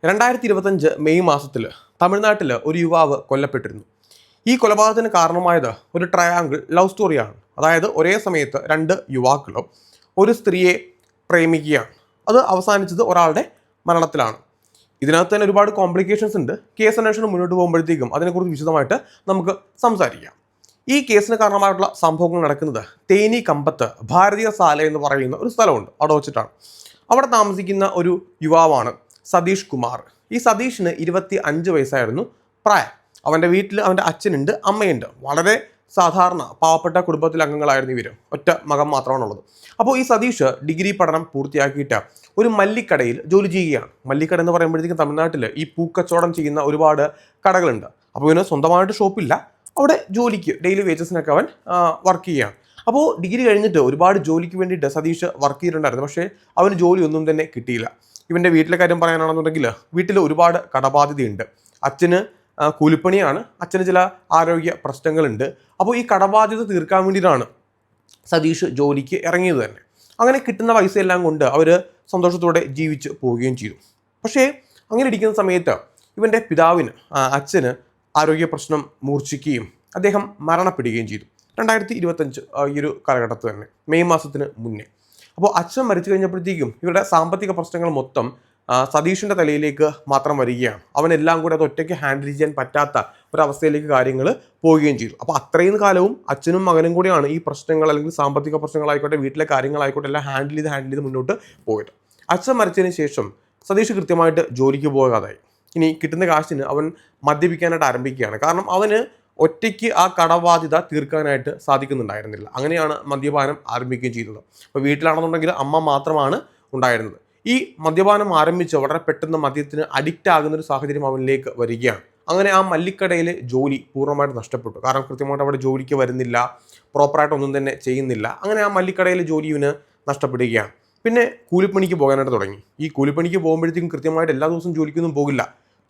2025 May മാസത്തിൽ തമിഴ്നാട്ടിൽ ഒരു യുവാവ് കൊല്ലപ്പെട്ടിരുന്നു. ഈ കൊലപാതകത്തിന് കാരണമായത് ഒരു ട്രയാങ്കിൾ ലവ് സ്റ്റോറിയാണ്. അതായത് ഒരേ സമയത്ത് രണ്ട് യുവാക്കളും ഒരു സ്ത്രീയെ പ്രേമിക്കുകയാണ്. അത് അവസാനിച്ചത് ഒരാളുടെ മരണത്തിലാണ്. ഇതിനകത്ത് തന്നെ ഒരുപാട് കോംപ്ലിക്കേഷൻസ് ഉണ്ട്. കേസ് അന്വേഷണം മുന്നോട്ട് പോകുമ്പോഴത്തേക്കും അതിനെക്കുറിച്ച് വിശദമായിട്ട് നമുക്ക് സംസാരിക്കാം. ഈ കേസിന് കാരണമായിട്ടുള്ള സംഭവങ്ങൾ നടക്കുന്നത് തേനി കമ്പത്ത് ഭാരതീയ സാല എന്ന് പറയുന്ന ഒരു സ്ഥലമുണ്ട്. അവിടെ വെച്ചിട്ടാണ്. അവിടെ താമസിക്കുന്ന ഒരു യുവാവാണ് സതീഷ് കുമാർ. ഈ സതീഷിന് 25 വയസ്സായിരുന്നു പ്രായം. അവൻ്റെ വീട്ടിൽ അവൻ്റെ അച്ഛനുണ്ട്, അമ്മയുണ്ട്. വളരെ സാധാരണ പാവപ്പെട്ട കുടുംബത്തിലെ അംഗങ്ങളായിരുന്നു ഇവർ. ഒറ്റ മകൻ മാത്രമാണുള്ളത്. അപ്പോൾ ഈ സതീഷ് ഡിഗ്രി പഠനം പൂർത്തിയാക്കിയിട്ട് ഒരു മല്ലിക്കടയിൽ ജോലി ചെയ്യുകയാണ്. മല്ലിക്കട എന്ന് പറയുമ്പോഴത്തേക്കും തമിഴ്നാട്ടിൽ ഈ പൂക്കച്ചവടം ചെയ്യുന്ന ഒരുപാട് കടകളുണ്ട്. അപ്പോൾ ഇവന് സ്വന്തമായിട്ട് ഷോപ്പില്ല. അവിടെ ജോലിക്ക് ഡെയിലി വേജസിനൊക്കെ അവൻ വർക്ക് ചെയ്യുകയാണ്. അപ്പോൾ ഡിഗ്രി കഴിഞ്ഞിട്ട് ഒരുപാട് ജോലിക്ക് വേണ്ടിയിട്ട് സതീഷ് വർക്ക് ചെയ്തിട്ടുണ്ടായിരുന്നു. പക്ഷേ അവന് ജോലിയൊന്നും തന്നെ കിട്ടിയില്ല. ഇവൻ്റെ വീട്ടിലെ കാര്യം പറയാനാണെന്നുണ്ടെങ്കിൽ വീട്ടിൽ ഒരുപാട് കടബാധ്യതയുണ്ട്. അച്ഛന് കൂലിപ്പണിയാണ്, അച്ഛന് ചില ആരോഗ്യ പ്രശ്നങ്ങളുണ്ട്. അപ്പോൾ ഈ കടബാധ്യത തീർക്കാൻ വേണ്ടിയിട്ടാണ് സതീഷ് ജോലിക്ക് ഇറങ്ങിയത് തന്നെ. അങ്ങനെ കിട്ടുന്ന പൈസ എല്ലാം കൊണ്ട് അവർ സന്തോഷത്തോടെ ജീവിച്ച് പോവുകയും ചെയ്തു. പക്ഷേ അങ്ങനെ ഇരിക്കുന്ന സമയത്ത് ഇവൻ്റെ പിതാവിന്, അച്ഛന് ആരോഗ്യ പ്രശ്നം മൂർച്ഛിക്കുകയും അദ്ദേഹം മരണപ്പെടുകയും ചെയ്തു. 2025 ഈ ഒരു കാലഘട്ടത്തിൽ തന്നെ, മെയ് മാസത്തിന് മുന്നേ. അപ്പോൾ അച്ഛൻ മരിച്ചു കഴിഞ്ഞപ്പോഴത്തേക്കും ഇവരുടെ സാമ്പത്തിക പ്രശ്നങ്ങൾ മൊത്തം സതീഷിൻ്റെ തലയിലേക്ക് മാത്രം വരികയാണ്. അവനെല്ലാം കൂടെ അത് ഒറ്റയ്ക്ക് ഹാൻഡിൽ ചെയ്യാൻ പറ്റാത്ത ഒരവസ്ഥയിലേക്ക് കാര്യങ്ങൾ പോവുകയും ചെയ്തു. അപ്പോൾ അത്രയും കാലവും അച്ഛനും മകനും കൂടിയാണ് ഈ പ്രശ്നങ്ങൾ, അല്ലെങ്കിൽ സാമ്പത്തിക പ്രശ്നങ്ങളായിക്കോട്ടെ വീട്ടിലെ കാര്യങ്ങളായിക്കോട്ടെ എല്ലാം ഹാൻഡിൽ ചെയ്ത് മുന്നോട്ട് പോയത്. അച്ഛൻ മരിച്ചതിന് ശേഷം സതീഷ് കൃത്യമായിട്ട് ജോലിക്ക് പോകാതായി. ഇനി കിട്ടുന്ന കാശിന് അവൻ മദ്യപിക്കാനായിട്ട് ആരംഭിക്കുകയാണ്. കാരണം അവന് ഒറ്റയ്ക്ക് ആ കടബാധ്യത തീർക്കാനായിട്ട് സാധിക്കുന്നുണ്ടായിരുന്നില്ല. അങ്ങനെയാണ് മദ്യപാനം ആരംഭിക്കുകയും ചെയ്തത്. അപ്പോൾ വീട്ടിലാണെന്നുണ്ടെങ്കിൽ അമ്മ മാത്രമാണ് ഉണ്ടായിരുന്നത്. ഈ മദ്യപാനം ആരംഭിച്ച് വളരെ പെട്ടെന്ന് മദ്യത്തിന് അഡിക്റ്റ് ആകുന്ന ഒരു സാഹചര്യം അവനിലേക്ക് വരികയാണ്. അങ്ങനെ ആ മല്ലിക്കടയിലെ ജോലി പൂർണ്ണമായിട്ട് നഷ്ടപ്പെട്ടു. കാരണം കൃത്യമായിട്ട് അവിടെ ജോലിക്ക് വരുന്നില്ല, പ്രോപ്പറായിട്ടൊന്നും തന്നെ ചെയ്യുന്നില്ല. അങ്ങനെ ആ മല്ലിക്കടയിലെ ജോലി ഇവന് നഷ്ടപ്പെടുകയാണ്. പിന്നെ കൂലിപ്പണിക്ക് പോകാനായിട്ട് തുടങ്ങി. ഈ കൂലിപ്പണിക്ക് പോകുമ്പോഴത്തേക്കും കൃത്യമായിട്ട് എല്ലാ ദിവസവും ജോലിക്കൊന്നും പോകില്ല.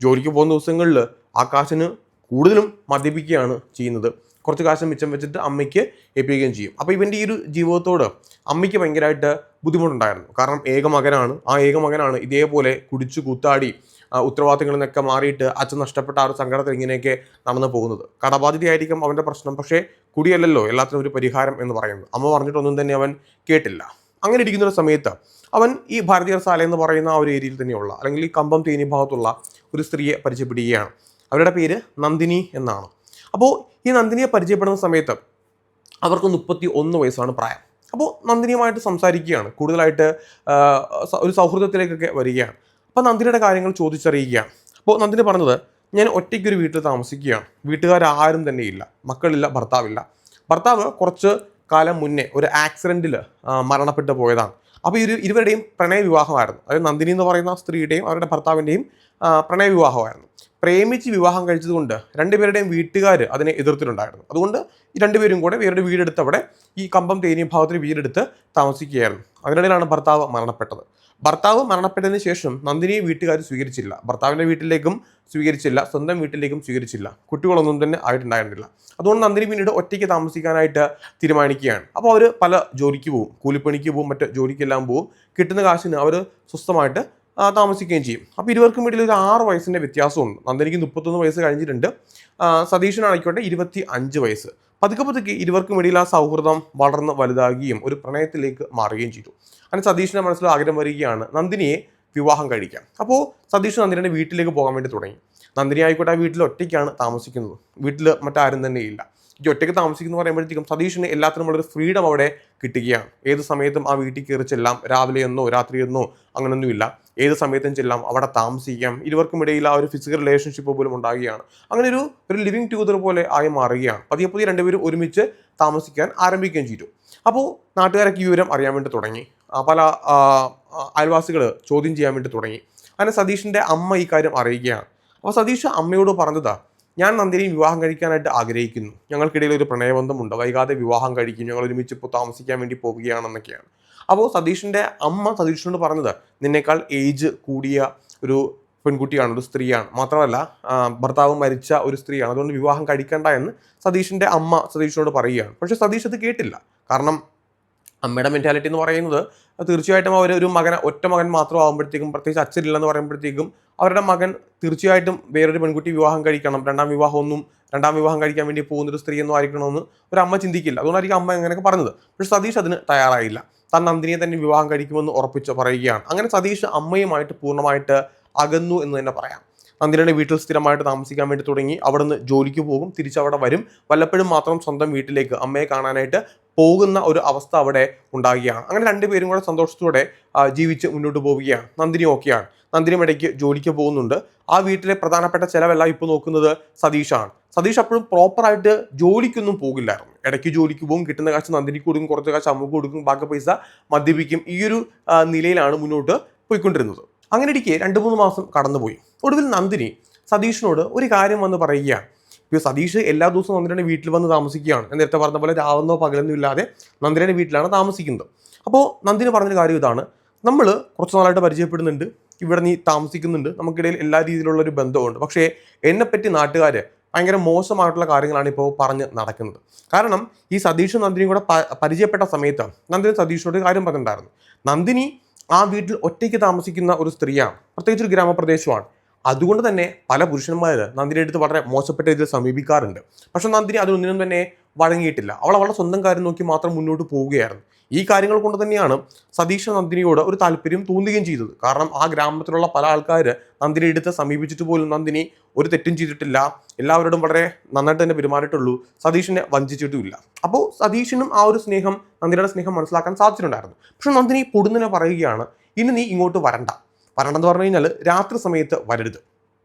ജോലിക്ക് പോകുന്ന ദിവസങ്ങളിൽ ആ കാശിന് കൂടുതലും മദ്യപിക്കുകയാണ് ചെയ്യുന്നത്. കുറച്ച് കാശ് മിച്ചം വെച്ചിട്ട് അമ്മയ്ക്ക് ഏൽപ്പിക്കുകയും ചെയ്യും. അപ്പോൾ ഇവൻ്റെ ഈ ഒരു ജീവിതത്തോട് അമ്മയ്ക്ക് ഭയങ്കരമായിട്ട് ബുദ്ധിമുട്ടുണ്ടായിരുന്നു. കാരണം ഏകമകനാണ് ഇതേപോലെ കുടിച്ചു കൂത്താടി ഉത്തരവാദിത്തങ്ങളിൽ നിന്നൊക്കെ മാറിയിട്ട് അച്ഛൻ നഷ്ടപ്പെട്ട ആ ഒരു സങ്കടത്തിൽ ഇങ്ങനെയൊക്കെ നടന്നു പോകുന്നത്. കടബാധ്യതയായിരിക്കും അവൻ്റെ പ്രശ്നം. പക്ഷേ കുടിയല്ലല്ലോ എല്ലാത്തിനും ഒരു പരിഹാരം എന്ന് പറയുന്നത്. അമ്മ പറഞ്ഞിട്ടൊന്നും തന്നെ അവൻ കേട്ടില്ല. അങ്ങനെ ഇരിക്കുന്നൊരു സമയത്ത് അവൻ ഈ ഭാരതീയ സാല എന്ന് പറയുന്ന ആ ഒരു ഏരിയയിൽ തന്നെയുള്ള, അല്ലെങ്കിൽ ഈ കമ്പം തേനി ഭാഗത്തുള്ള ഒരു സ്ത്രീയെ പരിചയപ്പെടുകയാണ്. അവരുടെ പേര് നന്ദിനി എന്നാണ്. അപ്പോൾ ഈ നന്ദിനിയെ പരിചയപ്പെടുന്ന സമയത്ത് അവർക്ക് 31 വയസ്സാണ് പ്രായം. അപ്പോൾ നന്ദിനിയുമായിട്ട് സംസാരിക്കുകയാണ്, കൂടുതലായിട്ട് ഒരു സൗഹൃദത്തിലേക്കൊക്കെ വരികയാണ്. അപ്പോൾ നന്ദിനിയുടെ കാര്യങ്ങൾ ചോദിച്ചറിയുകയാണ്. അപ്പോൾ നന്ദിനി പറഞ്ഞത്, ഞാൻ ഒറ്റയ്ക്കൊരു വീട്ടിൽ താമസിക്കുകയാണ്. വീട്ടുകാരും തന്നെ ഇല്ല, മക്കളില്ല, ഭർത്താവില്ല. ഭർത്താവ് കുറച്ച് കാലം മുന്നേ ഒരു ആക്സിഡൻറ്റിൽ മരണപ്പെട്ടു പോയതാണ്. അപ്പോൾ ഇരുവരുടെയും പ്രണയവിവാഹമായിരുന്നു. അതായത് നന്ദിനി എന്ന് പറയുന്ന സ്ത്രീയുടെയും അവരുടെ ഭർത്താവിൻ്റെയും പ്രണയവിവാഹമായിരുന്നു. പ്രേമിച്ച് വിവാഹം കഴിച്ചതുകൊണ്ട് രണ്ടുപേരുടെയും വീട്ടുകാർ അതിനെ എതിർത്തിട്ടുണ്ടായിരുന്നു. അതുകൊണ്ട് ഈ രണ്ടുപേരും കൂടെ വേറൊരു വീടെടുത്ത് അവിടെ ഈ കമ്പം തേനി ഭാഗത്തിൽ വീടെടുത്ത് താമസിക്കുകയായിരുന്നു. അതിനിടയിലാണ് ഭർത്താവ് മരണപ്പെട്ടത്. ഭർത്താവ് മരണപ്പെട്ടതിന് ശേഷം നന്ദിനിയെ വീട്ടുകാർ സ്വീകരിച്ചില്ല. ഭർത്താവിൻ്റെ വീട്ടിലേക്കും സ്വീകരിച്ചില്ല, സ്വന്തം വീട്ടിലേക്കും സ്വീകരിച്ചില്ല. കുട്ടികളൊന്നും തന്നെ ആയിട്ടുണ്ടായിരുന്നില്ല. അതുകൊണ്ട് നന്ദിനി പിന്നീട് ഒറ്റയ്ക്ക് താമസിക്കാനായിട്ട് തീരുമാനിക്കുകയാണ്. അപ്പോൾ അവർ പല ജോലിക്ക് പോകും, കൂലിപ്പണിക്ക് പോകും, മറ്റ് ജോലിക്കെല്ലാം പോകും. കിട്ടുന്ന കാശിന് അവർ സ്വസ്ഥമായിട്ട് താമസിക്കുകയും ചെയ്യും. അപ്പോൾ ഇരുവർക്കും ഇടയിൽ ഒരു 6 വയസ്സിൻ്റെ വ്യത്യാസമുണ്ട്. നന്ദിനിക്ക് 31 വയസ്സ് കഴിഞ്ഞിട്ടുണ്ട്, സതീഷിനായിക്കോട്ടെ 25 വയസ്സ്. പതുക്കെ ഇരുവർക്കും ഇടയിൽ ആ സൗഹൃദം വളർന്ന് വലുതാകുകയും ഒരു പ്രണയത്തിലേക്ക് മാറുകയും ചെയ്തു. അങ്ങനെ സതീഷിൻ്റെ മനസ്സിൽ ആഗ്രഹം വരികയാണ് നന്ദിനിയെ വിവാഹം കഴിക്കാം. അപ്പോൾ സതീഷ് നന്ദിനിയുടെ വീട്ടിലേക്ക് പോകാൻ വേണ്ടി തുടങ്ങി. നന്ദിനി ആയിക്കോട്ടെ ആ വീട്ടിൽ ഒറ്റയ്ക്കാണ് താമസിക്കുന്നത്. വീട്ടിൽ മറ്റാരും തന്നെ ഇല്ല. ഈ ഒറ്റയ്ക്ക് താമസിക്കുന്നു പറയുമ്പോഴത്തേക്കും സതീഷിന് എല്ലാത്തിനുമുള്ളൊരു ഫ്രീഡം അവിടെ കിട്ടുകയാണ്. ഏത് സമയത്തും ആ വീട്ടിൽ കയറി ചെല്ലാം, രാവിലെയെന്നോ രാത്രിയെന്നോ അങ്ങനെയൊന്നുമില്ല. ഏത് സമയത്തും ചെല്ലാം, അവിടെ താമസിക്കാം. ഇരുവർക്കും ഇടയിൽ ആ ഒരു ഫിസിക്കൽ റിലേഷൻഷിപ്പ് പോലും ഉണ്ടാകുകയാണ്. അങ്ങനെ ഒരു ലിവിങ് ടുഗദർ പോലെ ആയി മാറുകയാണ്. പതിയെ രണ്ടുപേരും ഒരുമിച്ച് താമസിക്കാൻ ആരംഭിക്കുകയും ചെയ്തു. അപ്പോൾ നാട്ടുകാരൊക്കെ ഈ വിവരം അറിയാൻ വേണ്ടി തുടങ്ങി. പല അയൽവാസികൾ ചോദ്യം ചെയ്യാൻ വേണ്ടി തുടങ്ങി. അങ്ങനെ സതീഷിൻ്റെ അമ്മ ഈ കാര്യം അറിയുകയാണ്. അപ്പോൾ സതീഷ് അമ്മയോട് പറഞ്ഞതാ, ഞാൻ നന്ദിനി വിവാഹം കഴിക്കാനായിട്ട് ആഗ്രഹിക്കുന്നു. ഞങ്ങൾക്കിടയിൽ ഒരു പ്രണയബന്ധമുണ്ട്, വൈകാതെ വിവാഹം കഴിക്കും, ഞങ്ങൾ ഒരുമിച്ച് ഇപ്പോൾ താമസിക്കാൻ വേണ്ടി പോവുകയാണെന്നൊക്കെയാണ്. അപ്പോൾ സതീഷിൻ്റെ അമ്മ സതീഷിനോട് പറഞ്ഞത്, നിന്നേക്കാൾ ഏജ് കൂടിയ ഒരു പെൺകുട്ടിയാണ്, ഒരു സ്ത്രീയാണ്, മാത്രമല്ല ഭർത്താവ് മരിച്ച ഒരു സ്ത്രീയാണ്, അതുകൊണ്ട് വിവാഹം കഴിക്കണ്ട എന്ന് സതീഷിൻ്റെ അമ്മ സതീഷിനോട് പറയുകയാണ്. പക്ഷേ സതീഷ് അത് കേട്ടില്ല. കാരണം അമ്മയുടെ മെൻറ്റാലിറ്റി എന്ന് പറയുന്നത് തീർച്ചയായിട്ടും അവർ ഒരു ഒറ്റ മകൻ മാത്രം ആകുമ്പോഴത്തേക്കും, പ്രത്യേകിച്ച് അച്ഛനില്ലെന്ന് പറയുമ്പോഴത്തേക്കും അവരുടെ മകൻ തീർച്ചയായിട്ടും വേറൊരു പെൺകുട്ടി വിവാഹം കഴിക്കണം, രണ്ടാം വിവാഹം കഴിക്കാൻ വേണ്ടി പോകുന്നൊരു സ്ത്രീ ഒന്നും ആയിരിക്കണമെന്ന് ഒരു അമ്മ ചിന്തിക്കില്ല. അതുകൊണ്ടായിരിക്കും അമ്മ അങ്ങനെയൊക്കെ പറഞ്ഞത്. പക്ഷെ സതീഷ് അതിന് തയ്യാറായില്ല. താൻ നന്ദിനിയെ തന്നെ വിവാഹം കഴിക്കുമെന്ന് ഉറപ്പിച്ച് പറയുകയാണ്. അങ്ങനെ സതീഷ് അമ്മയുമായിട്ട് പൂർണ്ണമായിട്ട് അകന്നു എന്ന് തന്നെ പറയാം. നന്ദിനിയുടെ വീട്ടിൽ സ്ഥിരമായിട്ട് താമസിക്കാൻ വേണ്ടി തുടങ്ങി. അവിടുന്ന് ജോലിക്ക് പോകും, തിരിച്ചവിടെ വരും. വല്ലപ്പോഴും മാത്രം സ്വന്തം വീട്ടിലേക്ക് അമ്മയെ കാണാനായിട്ട് പോകുന്ന ഒരു അവസ്ഥ അവിടെ ഉണ്ടാകുകയാണ്. അങ്ങനെ രണ്ടുപേരും കൂടെ സന്തോഷത്തോടെ ജീവിച്ച് മുന്നോട്ട് പോവുകയാണ്. നന്ദിനി ഓക്കെയാണ്. നന്ദിനിയും ഇടയ്ക്ക് ജോലിക്ക് പോകുന്നുണ്ട്. ആ വീട്ടിലെ പ്രധാനപ്പെട്ട ചിലവെല്ലാം ഇപ്പോൾ നോക്കുന്നത് സതീഷാണ്. സതീഷ് അപ്പോഴും പ്രോപ്പറായിട്ട് ജോലിക്കൊന്നും പോകില്ലായിരുന്നു. ഇടയ്ക്ക് ജോലിക്ക് പോകും, കിട്ടുന്ന കാശ് നന്ദിനിക്ക് കൊടുക്കും, കുറച്ച് കാശ് അമ്മക്ക് കൊടുക്കും, ബാക്കി പൈസ മദ്യപിക്കും. ഈ ഒരു നിലയിലാണ് മുന്നോട്ട് പോയിക്കൊണ്ടിരുന്നത്. അങ്ങനെ ഇരിക്കെ 2-3 മാസം കടന്നുപോയി. ഒടുവിൽ നന്ദിനി സതീഷിനോട് ഒരു കാര്യം വന്ന് പറയുകയാണ്. ഇപ്പോൾ സതീഷ് എല്ലാ ദിവസവും നന്ദിനിയുടെ വീട്ടിൽ വന്ന് താമസിക്കുകയാണ്. നേരത്തെ പറഞ്ഞ പോലെ രാവെന്നോ പകലെന്നോ ഇല്ലാതെ നന്ദിനിയുടെ വീട്ടിലാണ് താമസിക്കുന്നത്. അപ്പോൾ നന്ദിനി പറഞ്ഞൊരു കാര്യം ഇതാണ്: നമ്മൾ കുറച്ച് നാളായിട്ട് പരിചയപ്പെടുന്നുണ്ട്, ഇവിടെ നീ താമസിക്കുന്നുണ്ട്, നമുക്കിടയിൽ എല്ലാ രീതിയിലുള്ള ഒരു ബന്ധമുണ്ട്. പക്ഷേ എന്നെപ്പറ്റി നാട്ടുകാർ ഭയങ്കര മോശമായിട്ടുള്ള കാര്യങ്ങളാണ് ഇപ്പോൾ പറഞ്ഞ് നടക്കുന്നത്. കാരണം ഈ സതീഷും നന്ദിനിയും കൂടെ പരിചയപ്പെട്ട സമയത്ത് നന്ദിനി സതീഷിനോട് കാര്യം പറഞ്ഞിട്ടുണ്ടായിരുന്നു. നന്ദിനി ആ വീട്ടിൽ ഒറ്റയ്ക്ക് താമസിക്കുന്ന ഒരു സ്ത്രീയാണ്, പ്രത്യേകിച്ച് ഒരു ഗ്രാമപ്രദേശമാണ്. അതുകൊണ്ട് തന്നെ പല പുരുഷന്മാർ നന്ദിനിയുടെ അടുത്ത് വളരെ മോശപ്പെട്ട രീതിയിൽ സമീപിക്കാറുണ്ട്. പക്ഷെ നന്ദിനി അതിനൊന്നിനും തന്നെ വഴങ്ങിയിട്ടില്ല. അവൾ അവളുടെ സ്വന്തം കാര്യം നോക്കി മാത്രം മുന്നോട്ട് പോവുകയായിരുന്നു. ഈ കാര്യങ്ങൾ കൊണ്ട് തന്നെയാണ് സതീഷ് നന്ദിനിയോട് ഒരു താല്പര്യം തോന്നുകയും ചെയ്തത്. കാരണം ആ ഗ്രാമത്തിലുള്ള പല ആൾക്കാർ നന്ദിനി എടുത്ത് സമീപിച്ചിട്ട് പോലും നന്ദിനി ഒരു തെറ്റും ചെയ്തിട്ടില്ല, എല്ലാവരോടും വളരെ നന്നായിട്ട് തന്നെ പെരുമാറിയിട്ടുള്ളൂ, സതീഷിനെ വഞ്ചിച്ചിട്ടുമില്ല. അപ്പോൾ സതീഷിനും ആ ഒരു സ്നേഹം, നന്ദിനിയുടെ സ്നേഹം മനസ്സിലാക്കാൻ സാധിച്ചിട്ടുണ്ടായിരുന്നു. പക്ഷെ നന്ദിനി പൊടുന്നനെ പറയുകയാണ്, ഇനി നീ ഇങ്ങോട്ട് വരണ്ടെന്ന് പറഞ്ഞു കഴിഞ്ഞാൽ രാത്രി സമയത്ത് വരരുത്.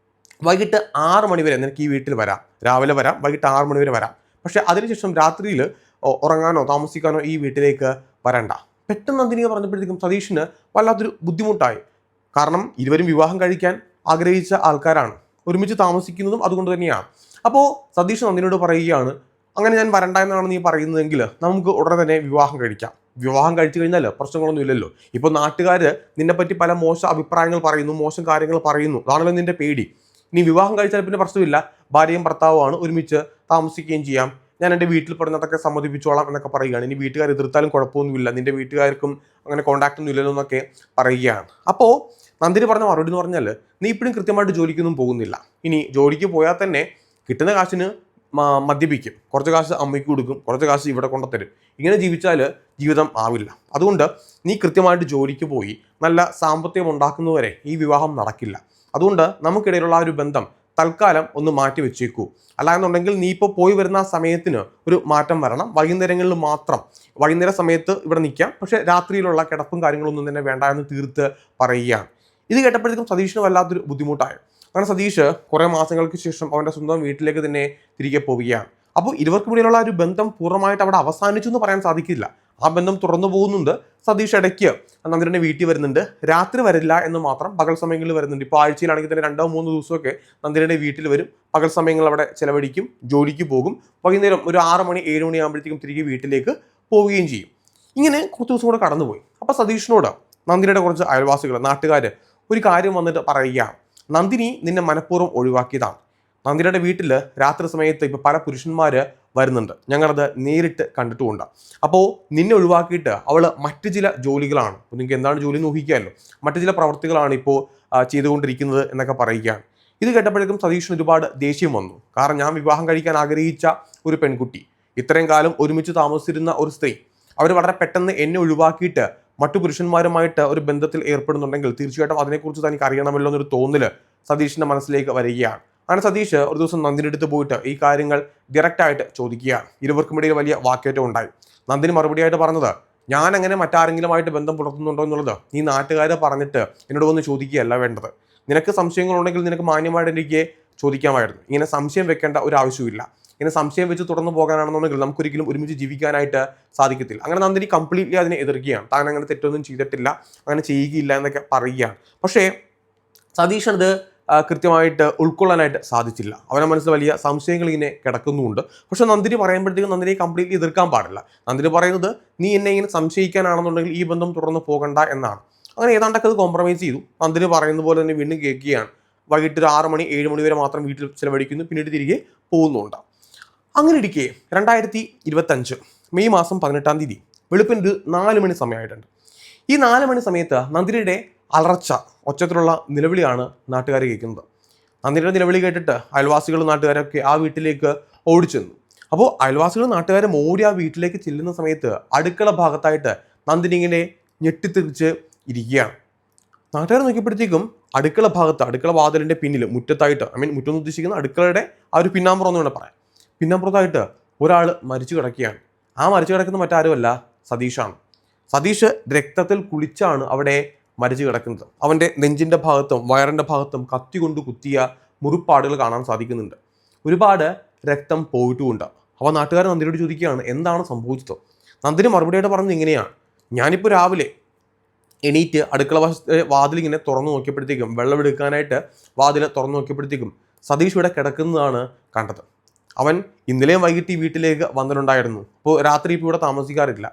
വൈകിട്ട് 6 മണി വരെ നിനക്ക് ഈ വീട്ടിൽ വരാം, രാവിലെ വരാം, വൈകിട്ട് 6 മണി വരെ വരാം. പക്ഷെ അതിനുശേഷം രാത്രിയിൽ ഉറങ്ങാനോ താമസിക്കാനോ ഈ വീട്ടിലേക്ക് വരണ്ട. പെട്ടെന്ന് നന്ദിനി പറഞ്ഞപ്പോഴത്തേക്കും സതീഷിന് വല്ലാത്തൊരു ബുദ്ധിമുട്ടായി. കാരണം ഇരുവരും വിവാഹം കഴിക്കാൻ ആഗ്രഹിച്ച ആൾക്കാരാണ്, ഒരുമിച്ച് താമസിക്കുന്നതും അതുകൊണ്ട് തന്നെയാണ്. അപ്പോൾ സതീഷ് നന്ദിനിയോട് പറയുകയാണ്, അങ്ങനെ ഞാൻ വരണ്ട എന്നാണ് നീ പറയുന്നതെങ്കിൽ നമുക്ക് ഉടനെ തന്നെ വിവാഹം കഴിക്കാം. വിവാഹം കഴിച്ചു കഴിഞ്ഞാൽ പ്രശ്നങ്ങളൊന്നും ഇല്ലല്ലോ. ഇപ്പോൾ നാട്ടുകാർ നിന്നെപ്പറ്റി പല മോശം അഭിപ്രായങ്ങൾ പറയുന്നു, മോശം കാര്യങ്ങൾ പറയുന്നു, അതാണല്ലോ നിന്റെ പേടി. ഇനി വിവാഹം കഴിച്ചാൽ പിന്നെ പ്രശ്നമില്ല, ഭാര്യയും ഭർത്താവുമാണ്, ഒരുമിച്ച് താമസിക്കുകയും ചെയ്യാം, ഞാൻ എൻ്റെ വീട്ടിൽ പറഞ്ഞതൊക്കെ സമ്മതിപ്പിച്ചോളാം എന്നൊക്കെ പറയുകയാണ്. ഇനി വീട്ടുകാർ എതിർത്താലും കുഴപ്പമൊന്നുമില്ല, നിന്റെ വീട്ടുകാർക്കും അങ്ങനെ കോൺടാക്റ്റ് ഒന്നും ഇല്ലല്ലോ എന്നൊക്കെ പറയുകയാണ്. അപ്പോൾ നന്ദിനി പറഞ്ഞ മറുപടി എന്ന് പറഞ്ഞാൽ, നീ ഇപ്പോഴും കൃത്യമായിട്ട് ജോലിക്കൊന്നും പോകുന്നില്ല, ഇനി ജോലിക്ക് പോയാൽ തന്നെ കിട്ടുന്ന കാശിന് മദ്യപിക്കും, കുറച്ച് കാശ് അമ്മയ്ക്ക് കൊടുക്കും, കുറച്ച് കാശ് ഇവിടെ കൊണ്ടുത്തരും. ഇങ്ങനെ ജീവിച്ചാൽ ജീവിതം ആവില്ല. അതുകൊണ്ട് നീ കൃത്യമായിട്ട് ജോലിക്ക് പോയി നല്ല സാമ്പത്തികം ഉണ്ടാക്കുന്നവരെ ഈ വിവാഹം നടക്കില്ല. അതുകൊണ്ട് നമുക്കിടയിലുള്ള ആ ഒരു ബന്ധം തൽക്കാലം ഒന്ന് മാറ്റി വെച്ചേക്കൂ. അല്ലാന്നുണ്ടെങ്കിൽ നീ ഇപ്പോൾ പോയി വരുന്ന സമയത്തിന് ഒരു മാറ്റം വരണം. വൈകുന്നേരങ്ങളിൽ മാത്രം, വൈകുന്നേര സമയത്ത് ഇവിടെ നിൽക്കാം, പക്ഷേ രാത്രിയിലുള്ള കിടപ്പും കാര്യങ്ങളൊന്നും തന്നെ വേണ്ട എന്ന് തീർത്ത് പറയുകയാണ്. ഇത് കേട്ടപ്പോഴത്തേക്കും സതീഷിന് വല്ലാത്തൊരു ബുദ്ധിമുട്ടായി. അങ്ങനെ സതീഷ് കുറേ മാസങ്ങൾക്ക് ശേഷം അവൻ്റെ സ്വന്തം വീട്ടിലേക്ക് തന്നെ തിരികെ പോവുകയാണ്. അപ്പോൾ ഇവർക്കും ഇടയിലുള്ള ഒരു ബന്ധം പൂർണ്ണമായിട്ട് അവിടെ അവസാനിച്ചു എന്ന് പറയാൻ സാധിക്കില്ല. ആ ബന്ധം തുറന്നു പോകുന്നുണ്ട്. സതീഷ് ഇടയ്ക്ക് നന്ദിനിയുടെ വീട്ടിൽ വരുന്നുണ്ട്, രാത്രി വരില്ല എന്ന് മാത്രം, പകൽ സമയങ്ങളിൽ വരുന്നുണ്ട്. ഇപ്പോൾ ആഴ്ചയിലാണെങ്കിൽ തന്നെ 2-3 ദിവസമൊക്കെ നന്ദിനിയുടെ വീട്ടിൽ വരും, പകൽ സമയങ്ങൾ അവിടെ ചിലവഴിക്കും, ജോലിക്ക് പോകും, വൈകുന്നേരം ഒരു 6 മണി 7 മണി ആകുമ്പോഴത്തേക്കും തിരികെ വീട്ടിലേക്ക് പോവുകയും ചെയ്യും. ഇങ്ങനെ കുറച്ച് ദിവസം കൂടെ കടന്നുപോയി. അപ്പോൾ സതീഷിനോട് നന്ദിനിയുടെ കുറച്ച് അയൽവാസികൾ, നാട്ടുകാർ ഒരു കാര്യം വന്നിട്ട് പറയുകയാണ്, നന്ദിനി നിന്നെ മനഃപൂർവ്വം ഒഴിവാക്കിയതാണ്. നന്ദിനിയുടെ വീട്ടിൽ രാത്രി സമയത്ത് ഇപ്പോൾ പല പുരുഷന്മാർ വരുന്നുണ്ട്, ഞങ്ങളത് നേരിട്ട് കണ്ടിട്ടുമുണ്ട്. അപ്പോൾ നിന്നെ ഒഴിവാക്കിയിട്ട് അവൾ മറ്റു ചില ജോലികളാണ്, നിങ്ങൾക്ക് എന്താണ് ജോലി എന്ന് ഊഹിക്കാമല്ലോ, മറ്റു ചില പ്രവർത്തികളാണ് ഇപ്പോൾ ചെയ്തുകൊണ്ടിരിക്കുന്നത് എന്നൊക്കെ പറയുകയാണ്. ഇത് കേട്ടപ്പോഴേക്കും സതീഷിന് ഒരുപാട് ദേഷ്യം വന്നു. കാരണം ഞാൻ വിവാഹം കഴിക്കാൻ ആഗ്രഹിച്ച ഒരു പെൺകുട്ടി, ഇത്രയും കാലം ഒരുമിച്ച് താമസിച്ചിരുന്ന ഒരു സ്ത്രീ, അവർ വളരെ പെട്ടെന്ന് എന്നെ ഒഴിവാക്കിയിട്ട് മറ്റു പുരുഷന്മാരുമായിട്ട് ഒരു ബന്ധത്തിൽ ഏർപ്പെടുന്നുണ്ടെങ്കിൽ തീർച്ചയായിട്ടും അതിനെക്കുറിച്ച് തനിക്ക് അറിയണമല്ലോ എന്നൊരു തോന്നല് സതീഷിൻ്റെ മനസ്സിലേക്ക് വരികയാണ്. അങ്ങനെ സതീഷ് ഒരു ദിവസം നന്ദിനി അടുത്ത് പോയിട്ട് ഈ കാര്യങ്ങൾ ഡയറക്റ്റായിട്ട് ചോദിക്കുകയാണ്. ഇരുവർക്കും ഇടയിൽ വലിയ വാക്കേറ്റം ഉണ്ടായി. നന്ദിനി മറുപടിയായിട്ട് പറഞ്ഞത്, ഞാൻ അങ്ങനെ മറ്റാരെങ്കിലുമായിട്ട് ബന്ധം പുലർത്തുന്നുണ്ടോ എന്നുള്ളത് നീ നാട്ടുകാരെ പറഞ്ഞിട്ട് എന്നോട് വന്ന് ചോദിക്കുകയല്ല വേണ്ടത്. നിനക്ക് സംശയങ്ങളുണ്ടെങ്കിൽ നിനക്ക് മാന്യമായിട്ട് എനിക്ക് ചോദിക്കാമായിരുന്നു. ഇങ്ങനെ സംശയം വെക്കേണ്ട ഒരു ആവശ്യമില്ല. ഇങ്ങനെ സംശയം വെച്ച് തുടർന്ന് പോകാനാണെന്നുണ്ടെങ്കിൽ നമുക്കൊരിക്കലും ഒരുമിച്ച് ജീവിക്കാനായിട്ട് സാധിക്കത്തില്ല. അങ്ങനെ നന്ദിനി കംപ്ലീറ്റ്ലി അതിനെ എതിർക്കുകയാണ്. താൻ അങ്ങനെ തെറ്റൊന്നും ചെയ്തിട്ടില്ല, അങ്ങനെ ചെയ്യുകയില്ല എന്നൊക്കെ പറയുകയാണ്. പക്ഷേ സതീഷ് അത് കൃത്യമായിട്ട് ഉൾക്കൊള്ളാനായിട്ട് സാധിച്ചില്ല. അവൻ്റെ മനസ്സിൽ വലിയ സംശയങ്ങൾ ഇങ്ങനെ കിടക്കുന്നുമുണ്ട്. പക്ഷെ നന്ദിനി പറയുമ്പോഴത്തേക്കും നന്ദിനിയെ കംപ്ലീറ്റ്ലി എതിർക്കാൻ പാടില്ല. നന്ദിനി പറയുന്നത്, നീ എന്നെ ഇങ്ങനെ സംശയിക്കാനാണെന്നുണ്ടെങ്കിൽ ഈ ബന്ധം തുറന്ന് പോകണ്ട എന്നാണ്. അങ്ങനെ ഏതാണ്ടൊക്കെ അത് കോംപ്രമൈസ് ചെയ്തു. നന്ദിനി പറയുന്ന പോലെ തന്നെ വീണ്ടും കേൾക്കുകയാണ്. വൈകിട്ട് ഒരു 6 മണി 7 മണി വരെ മാത്രം വീട്ടിൽ ചിലവഴിക്കുന്നു, പിന്നീട് തിരികെ പോകുന്നുണ്ട്. അങ്ങനെ ഇരിക്കെ 2025 മെയ് മാസം 18-ാം തീയതി വെളുപ്പിന് ഒരു 4 മണി സമയമായിട്ടുണ്ട്. ഈ 4 മണി സമയത്ത് നന്ദിനിയുടെ അലർച്ച, ഒച്ചത്തിലുള്ള നിലവിളിയാണ് നാട്ടുകാർ കേൾക്കുന്നത്. നന്ദിനിയുടെ നിലവിളി കേട്ടിട്ട് അയൽവാസികളും നാട്ടുകാരൊക്കെ ആ വീട്ടിലേക്ക് ഓടിച്ചെന്നു. അപ്പോൾ അയൽവാസികളും നാട്ടുകാരും ഓടി ആ വീട്ടിലേക്ക് ചെല്ലുന്ന സമയത്ത് അടുക്കള ഭാഗത്തായിട്ട് നന്ദിനി ഇങ്ങനെ ഞെട്ടിത്തിരിച്ച് ഇരിക്കുകയാണ്. നാട്ടുകാർ നോക്കിയപ്പോഴത്തേക്കും അടുക്കള ഭാഗത്ത്, അടുക്കള വാതിലിൻ്റെ പിന്നിൽ മുറ്റത്തായിട്ട്, മുറ്റം എന്ന് ഉദ്ദേശിക്കുന്ന അടുക്കളയുടെ ആ ഒരു പിന്നാമ്പുറം എന്ന് വേണം പറയാം, പിന്നാമ്പുറത്തായിട്ട് ഒരാൾ മരിച്ചു കിടക്കുകയാണ്. ആ മരിച്ചു കിടക്കുന്ന മറ്റാരുമല്ല, സതീഷാണ്. സതീഷ് രക്തത്തിൽ കുളിച്ചാണ് അവിടെ മരിച്ചു കിടക്കുന്നത്. അവൻ്റെ നെഞ്ചിൻ്റെ ഭാഗത്തും വയറിൻ്റെ ഭാഗത്തും കത്തി കൊണ്ട് കുത്തിയ മുറിപ്പാടുകൾ കാണാൻ സാധിക്കുന്നുണ്ട്. ഒരുപാട് രക്തം പോയിട്ടുമുണ്ട്. അപ്പോൾ നാട്ടുകാർ നന്ദിനിയോട് ചോദിക്കുകയാണ്, എന്താണ് സംഭവിച്ചത്? നന്ദിനി മറുപടിയായിട്ട് പറഞ്ഞത് ഇങ്ങനെയാണ്, ഞാനിപ്പോൾ രാവിലെ എണീറ്റ് അടുക്കള വാതിലിങ്ങനെ തുറന്നു നോക്കിയപ്പോഴത്തേക്കും, വെള്ളമെടുക്കാനായിട്ട് വാതിൽ തുറന്നു നോക്കിയപ്പോഴത്തേക്കും സതീഷ് ഇവിടെ കിടക്കുന്നതാണ് കണ്ടത്. അവൻ ഇന്നലെയും വൈകിട്ട് ഈ വീട്ടിലേക്ക് വന്നിട്ടുണ്ടായിരുന്നു. അപ്പോൾ രാത്രി ഇപ്പോൾ ഇവിടെ താമസിക്കാറില്ല.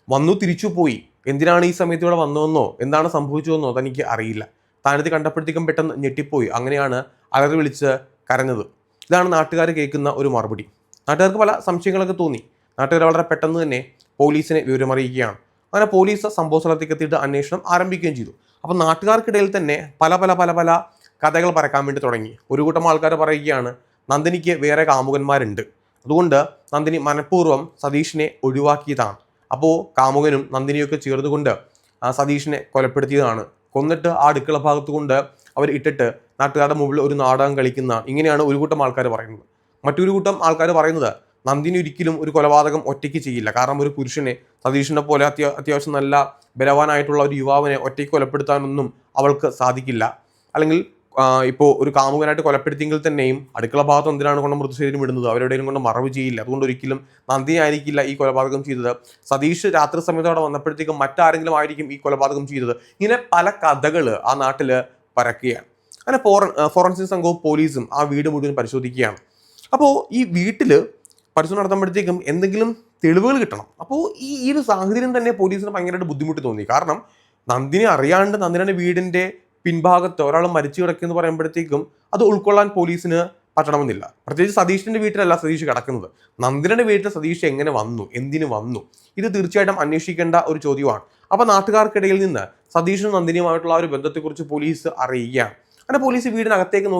വന്നു തിരിച്ചു പോയി. എന്തിനാണ് ഈ സമയത്ത് ഇവിടെ വന്നതെന്നോ എന്താണ് സംഭവിച്ചതെന്നോ തനിക്ക് അറിയില്ല. താനത് കണ്ടപ്പോഴത്തേക്കും പെട്ടെന്ന് ഞെട്ടിപ്പോയി. അങ്ങനെയാണ് അലറി വിളിച്ച് കരഞ്ഞത്. ഇതാണ് നാട്ടുകാർ കേൾക്കുന്ന ഒരു മറുപടി. നാട്ടുകാർക്ക് പല സംശയങ്ങളൊക്കെ തോന്നി. നാട്ടുകാർ വളരെ പെട്ടെന്ന് തന്നെ പോലീസിനെ വിവരമറിയിക്കുകയാണ്. അങ്ങനെ പോലീസ് സംഭവ സ്ഥലത്തേക്ക് എത്തിയിട്ട് അന്വേഷണം ആരംഭിക്കുകയും ചെയ്തു. അപ്പോൾ നാട്ടുകാർക്കിടയിൽ തന്നെ പല പല പല പല കഥകൾ പരക്കാൻ വേണ്ടി തുടങ്ങി. ഒരു കൂട്ടം ആൾക്കാർ പറയുകയാണ്, നന്ദിനിക്ക് വേറെ കാമുകന്മാരുണ്ട്, അതുകൊണ്ട് നന്ദിനി മനഃപൂർവ്വം സതീഷിനെ ഒഴിവാക്കിയതാണ്. അപ്പോൾ കാമുകനും നന്ദിനിയൊക്കെ ചേർന്നുകൊണ്ട് സതീഷിനെ കൊലപ്പെടുത്തിയതാണ്. കൊന്നിട്ട് ആ അടുക്കള ഭാഗത്ത് കൊണ്ട് അവർ ഇട്ടിട്ട് നാട്ടുകാരുടെ മുമ്പിൽ ഒരു നാടകം കളിക്കുന്ന, ഇങ്ങനെയാണ് ഒരു കൂട്ടം ആൾക്കാർ പറയുന്നത്. മറ്റൊരു കൂട്ടം ആൾക്കാർ പറയുന്നത്, നന്ദിനി ഒരിക്കലും ഒരു കൊലപാതകം ഒറ്റയ്ക്ക് ചെയ്യില്ല. കാരണം ഒരു പുരുഷനെ, സതീഷിനെ പോലെ അത്യാവശ്യം നല്ല ബലവാനായിട്ടുള്ള ഒരു യുവാവിനെ ഒറ്റയ്ക്ക് കൊലപ്പെടുത്താനൊന്നും അവൾക്ക് സാധിക്കില്ല. അല്ലെങ്കിൽ ഇപ്പോൾ ഒരു കാമുകനായിട്ട് കൊലപ്പെടുത്തിയെങ്കിൽ തന്നെയും അടുക്കള ഭാഗത്ത് എന്തിനാണ് കൊണ്ട് മൃതശരീരം ഇടുന്നത്, അവരെവിടെയും കൊണ്ട് മറവ് ചെയ്യില്ല. അതുകൊണ്ട് ഒരിക്കലും നന്ദിനി ആയിരിക്കില്ല ഈ കൊലപാതകം ചെയ്തത്. സതീഷ് രാത്രി സമയത്ത് അവിടെ വന്നപ്പോഴത്തേക്കും മറ്റാരെങ്കിലും ആയിരിക്കും ഈ കൊലപാതകം ചെയ്തത്. ഇങ്ങനെ പല കഥകൾ ആ നാട്ടിൽ പരക്കുകയാണ്. അങ്ങനെ ഫോറൻസിക് സംഘവും പോലീസും ആ വീട് മുഴുവൻ പരിശോധിക്കുകയാണ്. അപ്പോൾ ഈ വീട്ടിൽ പരിശോധന നടത്തുമ്പോഴത്തേക്കും എന്തെങ്കിലും തെളിവുകൾ കിട്ടണം. അപ്പോൾ ഈ ഒരു സാഹചര്യം തന്നെ പോലീസിന് ഭയങ്കരമായിട്ട് ബുദ്ധിമുട്ട് തോന്നി. കാരണം നന്ദിനി അറിയാണ്ട് നന്ദിനിയുടെ വീടിൻ്റെ പിൻഭാഗത്ത് ഒരാൾ മരിച്ചു കിടക്കുമെന്ന് പറയുമ്പോഴത്തേക്കും അത് ഉൾക്കൊള്ളാൻ പോലീസിന് പറ്റണമെന്നില്ല. പ്രത്യേകിച്ച് സതീഷിൻ്റെ വീട്ടിലല്ല സതീഷ് കിടക്കുന്നത്. നന്ദിനിയുടെ വീട്ടിൽ സതീഷ് എങ്ങനെ വന്നു, എന്തിനു വന്നു, ഇത് തീർച്ചയായിട്ടും അന്വേഷിക്കേണ്ട ഒരു ചോദ്യമാണ്. അപ്പോൾ നാട്ടുകാർക്കിടയിൽ നിന്ന് സതീഷിനും നന്ദിനിയുമായിട്ടുള്ള ആ ഒരു ബന്ധത്തെക്കുറിച്ച് പോലീസ് അറിയുകയാണ്. അങ്ങനെ പോലീസ് വീടിനകത്തേക്ക്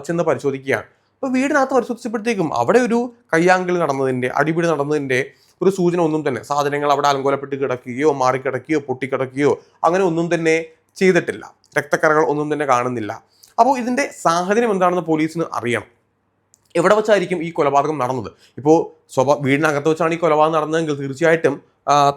ചെന്ന് പരിശോധിക്കുകയാണ്. അപ്പോൾ വീടിനകത്ത് പരിശോധിച്ചപ്പോഴത്തേക്കും അവിടെ ഒരു കയ്യാങ്കളി നടന്നതിൻ്റെ, അടിപിടി നടന്നതിൻ്റെ ഒരു സൂചന ഒന്നും തന്നെ, സാധനങ്ങൾ അവിടെ അലങ്കോലപ്പെട്ട് കിടക്കുകയോ മാറിക്കിടക്കുകയോ പൊട്ടിക്കിടക്കുകയോ അങ്ങനെ ഒന്നും തന്നെ ചെയ്തിട്ടില്ല. രക്തക്കറകൾ ഒന്നും തന്നെ കാണുന്നില്ല. അപ്പോൾ ഇതിൻ്റെ സാഹചര്യം എന്താണെന്ന് പോലീസിന് അറിയണം. എവിടെ വെച്ചായിരിക്കും ഈ കൊലപാതകം നടന്നത്? ഇപ്പോൾ വീടിനകത്ത് വെച്ചാണ് ഈ കൊലപാതകം നടന്നതെങ്കിൽ തീർച്ചയായിട്ടും